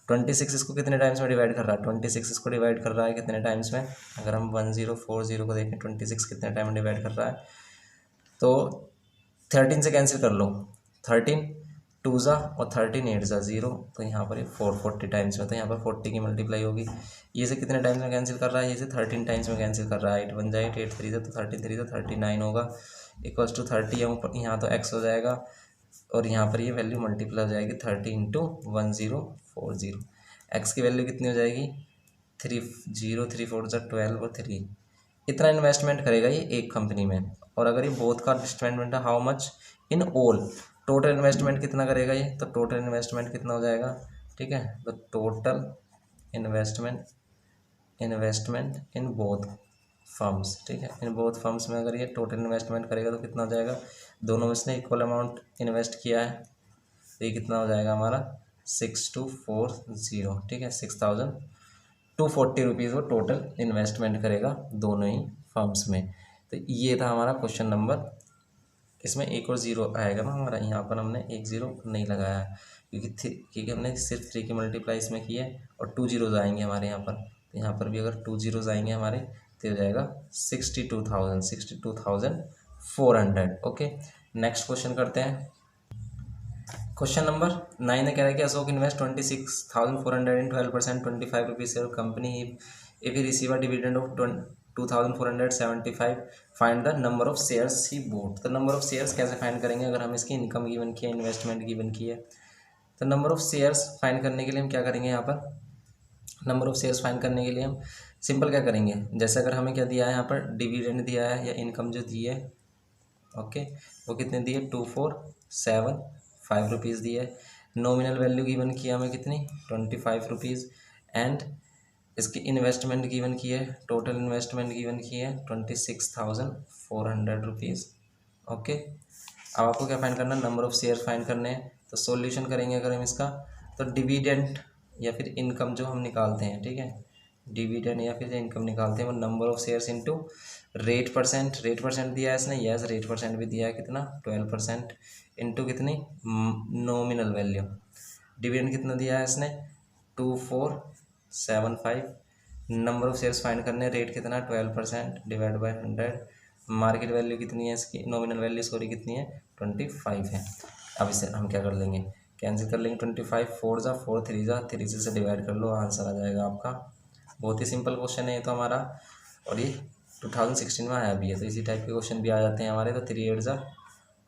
26 इसको कितने टाइम्स में डिवाइड कर रहा है, 26 इसको डिवाइड कर रहा है कितने टाइम्स में, अगर हम 1040 को देखें 26 कितने टाइम में डिवाइड कर रहा है, तो 13 से कैंसिल कर लो, 13 2 ज़ा और 13 8 ज़ा 0, तो यहाँ पर ये 440 टाइम्स में, तो यहाँ पर 40 की मल्टीप्लाई होगी। ये से कितने टाइम्स में कैंसिल कर रहा है, ये से 13 टाइम्स में कैंसिल कर रहा है, 8 1 जा 8 8 3 ज़ा, तो 13 3 ज़ा 39 होगा, इक्वल्स टू 30 है यहाँ, तो x हो जाएगा और यहाँ पर ये वैल्यू मल्टीप्लाई हो जाएगी 30 इंटू 1040। एक्स की वैल्यू कितनी हो जाएगी 30 3 4 ज़ा 12 और 3। इतना इन्वेस्टमेंट करेगा ये एक कंपनी में, और अगर ये बोथ का इन्वेस्टमेंट है how much in all, total investment कितना करेगा ये, तो टोटल इन्वेस्टमेंट कितना हो जाएगा, ठीक है। तो total investment in both firms, ठीक है, इन बोथ फर्म्स में अगर ये टोटल इन्वेस्टमेंट करेगा तो कितना हो जाएगा, दोनों में इसने इक्वल अमाउंट इन्वेस्ट किया है, तो ये कितना हो जाएगा हमारा 6240, ठीक है, 6240 रुपीज़ वो टोटल इन्वेस्टमेंट करेगा दोनों ही फर्म्स में। तो ये था हमारा क्वेश्चन नंबर, इसमें एक और ज़ीरो आएगा ना हमारा, यहाँ पर हमने एक ज़ीरो नहीं लगाया है क्योंकि हमने सिर्फ 3 की मल्टीप्लाई इसमें की है और 2 जीरोज़ आएंगे हमारे यहाँ पर, तो यहाँ पर भी अगर 2 जीरोज़ आएंगे हमारे तो हो जाएगा 62,400। ओके, नेक्स्ट क्वेश्चन करते हैं। क्वेश्चन नंबर 9 ने कह रहा है कि Ashok invest 26,400 in 12% 25 rupees share company if he receive a dividend of 2,475 find the number of shares he boat. तो नंबर ऑफ शेयर्स कैसे फाइंड करेंगे, अगर हम इसकी इनकम गिवन की है, इन्वेस्टमेंट गिवन की है, तो नंबर ऑफ शेयर्स फाइंड करने के लिए हम क्या करेंगे, यहाँ पर नंबर ऑफ शेयर्स फाइंड करने के लिए हम सिंपल क्या करेंगे, जैसे अगर हमें क्या दिया है यहाँ पर डिविडेंड दिया है या इनकम जो दी है, ओके, वो कितने दिए 2475 रुपीज़ दी है। नॉमिनल वैल्यू गिवन किया हमें कितनी 25 रुपीज़, एंड इसकी इन्वेस्टमेंट गिवन की है, टोटल इन्वेस्टमेंट गिवन की है 26,400 रुपीज़। ओके, अब आपको क्या फाइंड करना है, नंबर ऑफ शेयर फाइंड करने हैं। तो सॉल्यूशन करेंगे अगर हम इसका, तो डिविडेंड या फिर इनकम जो हम निकालते हैं, ठीक है, डिविडेंड या फिर इनकम निकालते हैं वो number of shares into rate percent दिया है इसने, यस रेट परसेंट भी दिया है कितना 12%, इंटू कितनी नॉमिनल वैल्यू, डिविडेंड कितना दिया है इसने 2475, नंबर ऑफ शेयर्स फाइंड करने, रेट कितना 12% डिवाइड बाय 100, मार्केट वैल्यू कितनी है इसकी, नॉमिनल वैल्यू सॉरी कितनी है 25 है। अब इसे हम क्या कर लेंगे, कैंसिल कर लेंगे, 25 4 ज़ा 4 3 ज़ा 3 से डिवाइड कर लो, आंसर आ जाएगा आपका। बहुत ही सिंपल क्वेश्चन है ये तो हमारा, और ये 2016 में आया भी है, तो इसी टाइप के क्वेश्चन भी आ जाते हैं हमारे। तो 3 8 ज़ा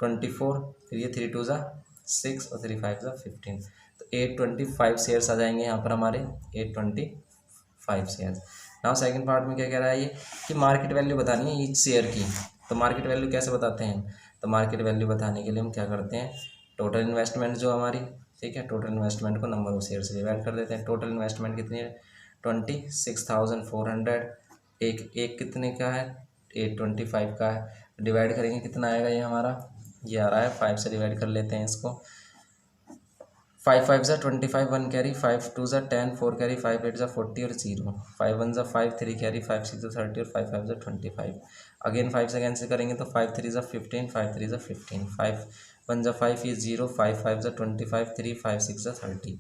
24, फिर ये 3 2 ज़ा 6 और 3 5 ज़ा 15, तो 825 शेयर्स आ जाएंगे यहाँ पर हमारे, 825 शेयर्स। नाउ सेकंड पार्ट में क्या कह रहा है ये कि मार्केट वैल्यू बतानी है ईच शेयर की। तो मार्केट वैल्यू कैसे बताते हैं, तो मार्केट वैल्यू बताने के लिए हम क्या करते हैं, टोटल इन्वेस्टमेंट जो हमारी, ठीक है, टोटल इन्वेस्टमेंट को नंबर ऑफ शेयर से डिवाइड कर देते हैं। टोटल इन्वेस्टमेंट कितनी है 26,400, एक कितने का है 825 का है, डिवाइड करेंगे कितना आएगा ये हमारा, ये आ रहा है 5 से डिवाइड कर लेते हैं इसको, 5 5 ज़ा 25 1 कैरी, 5 2 ज़ा 10 4 कैरी, 5 8 ज़ा 40 और 0, 5 1 ज़ा 5 3 कैरी, 5 6 ज़ा 30 और 5 5 ज़ा 25। अगेन 5 से कैंसिल करेंगे तो 5 3 ज़ा 15, 5 3 ज़ा 15, 5 1 ज़ा 5 ये 0, 5 5 ज़ा 25, 3 5 6 ज़ा 30,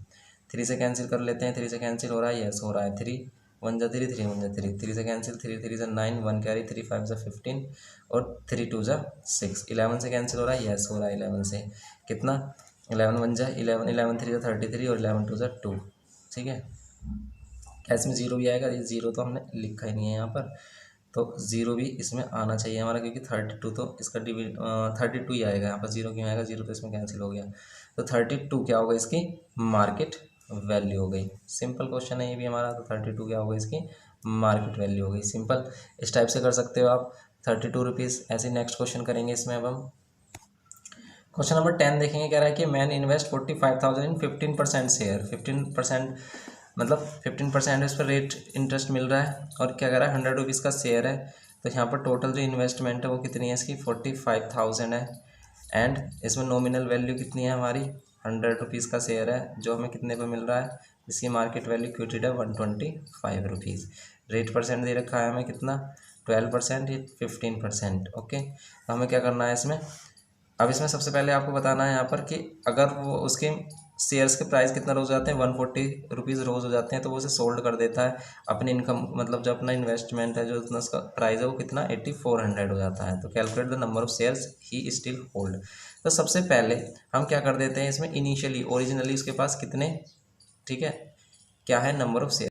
3 से कैंसिल कर लेते हैं, 3 से कैंसिल हो रहा है, यस हो रहा है, 3 1 ज़ा 3 3 1 ज़ा 3, 3 से कैंसिल, 3 3 ज़ा 9 1 कैरी, 3 5 ज़ा 15 और 3 2 ज़ा 6, 11 से कैंसिल हो रहा है, यस हो रहा है 11 से, कितना 11 1 जा 11, 11 3 जा 33 और 11 2 जा 2, ठीक है। क्या इसमें जीरो भी आएगा, ये जीरो तो हमने लिखा ही नहीं है यहाँ पर, तो जीरो भी इसमें आना चाहिए हमारा, क्योंकि 32 तो इसका 32 ही आएगा यहाँ पर, जीरो क्यों आएगा, जीरो तो इसमें कैंसिल हो गया। तो 32 क्या होगा इसकी मार्केट वैल्यू हो गई। सिंपल क्वेश्चन है ये भी हमारा। तो 32 क्या होगा इसकी मार्केट वैल्यू हो गई। सिंपल, इस टाइप से कर सकते हो आप। 32 रुपीज़। ऐसे नेक्स्ट क्वेश्चन करेंगे इसमें। अब हम क्वेश्चन नंबर 10 देखेंगे। कह रहा है कि मैन इन्वेस्ट 45,000 इन 15% शेयर। 15% मतलब 15% इस पर रेट इंटरेस्ट मिल रहा है, और क्या कह रहा है 100 रुपीज़ का शेयर है। तो यहाँ पर टोटल जो इन्वेस्टमेंट है वो कितनी है इसकी 45,000 है। एंड इसमें नॉमिनल वैल्यू कितनी है हमारी 100 रुपीज़ का शेयर है, जो हमें कितने पे मिल रहा है, इसकी मार्केट वैल्यू क्विटेड है 125 रुपीज़। रेट परसेंट दे रखा है हमें कितना 12% या 15%। ओके, तो हमें क्या करना है इसमें। अब इसमें सबसे पहले आपको बताना है यहाँ पर कि अगर वो उसके शेयर्स के प्राइस कितना रोज़ हो जाते हैं 140 रुपीज़ रोज़ हो जाते हैं, तो वो उसे सोल्ड कर देता है अपनी इनकम, मतलब जो अपना इन्वेस्टमेंट है जो उतना उसका प्राइस है वो कितना 8400 हो जाता है। तो calculate the number of shares he still hold. तो सबसे पहले हम क्या कर देते हैं इसमें, इनिशियली ओरिजिनली उसके पास कितने, ठीक है, क्या है नंबर ऑफ शेयर।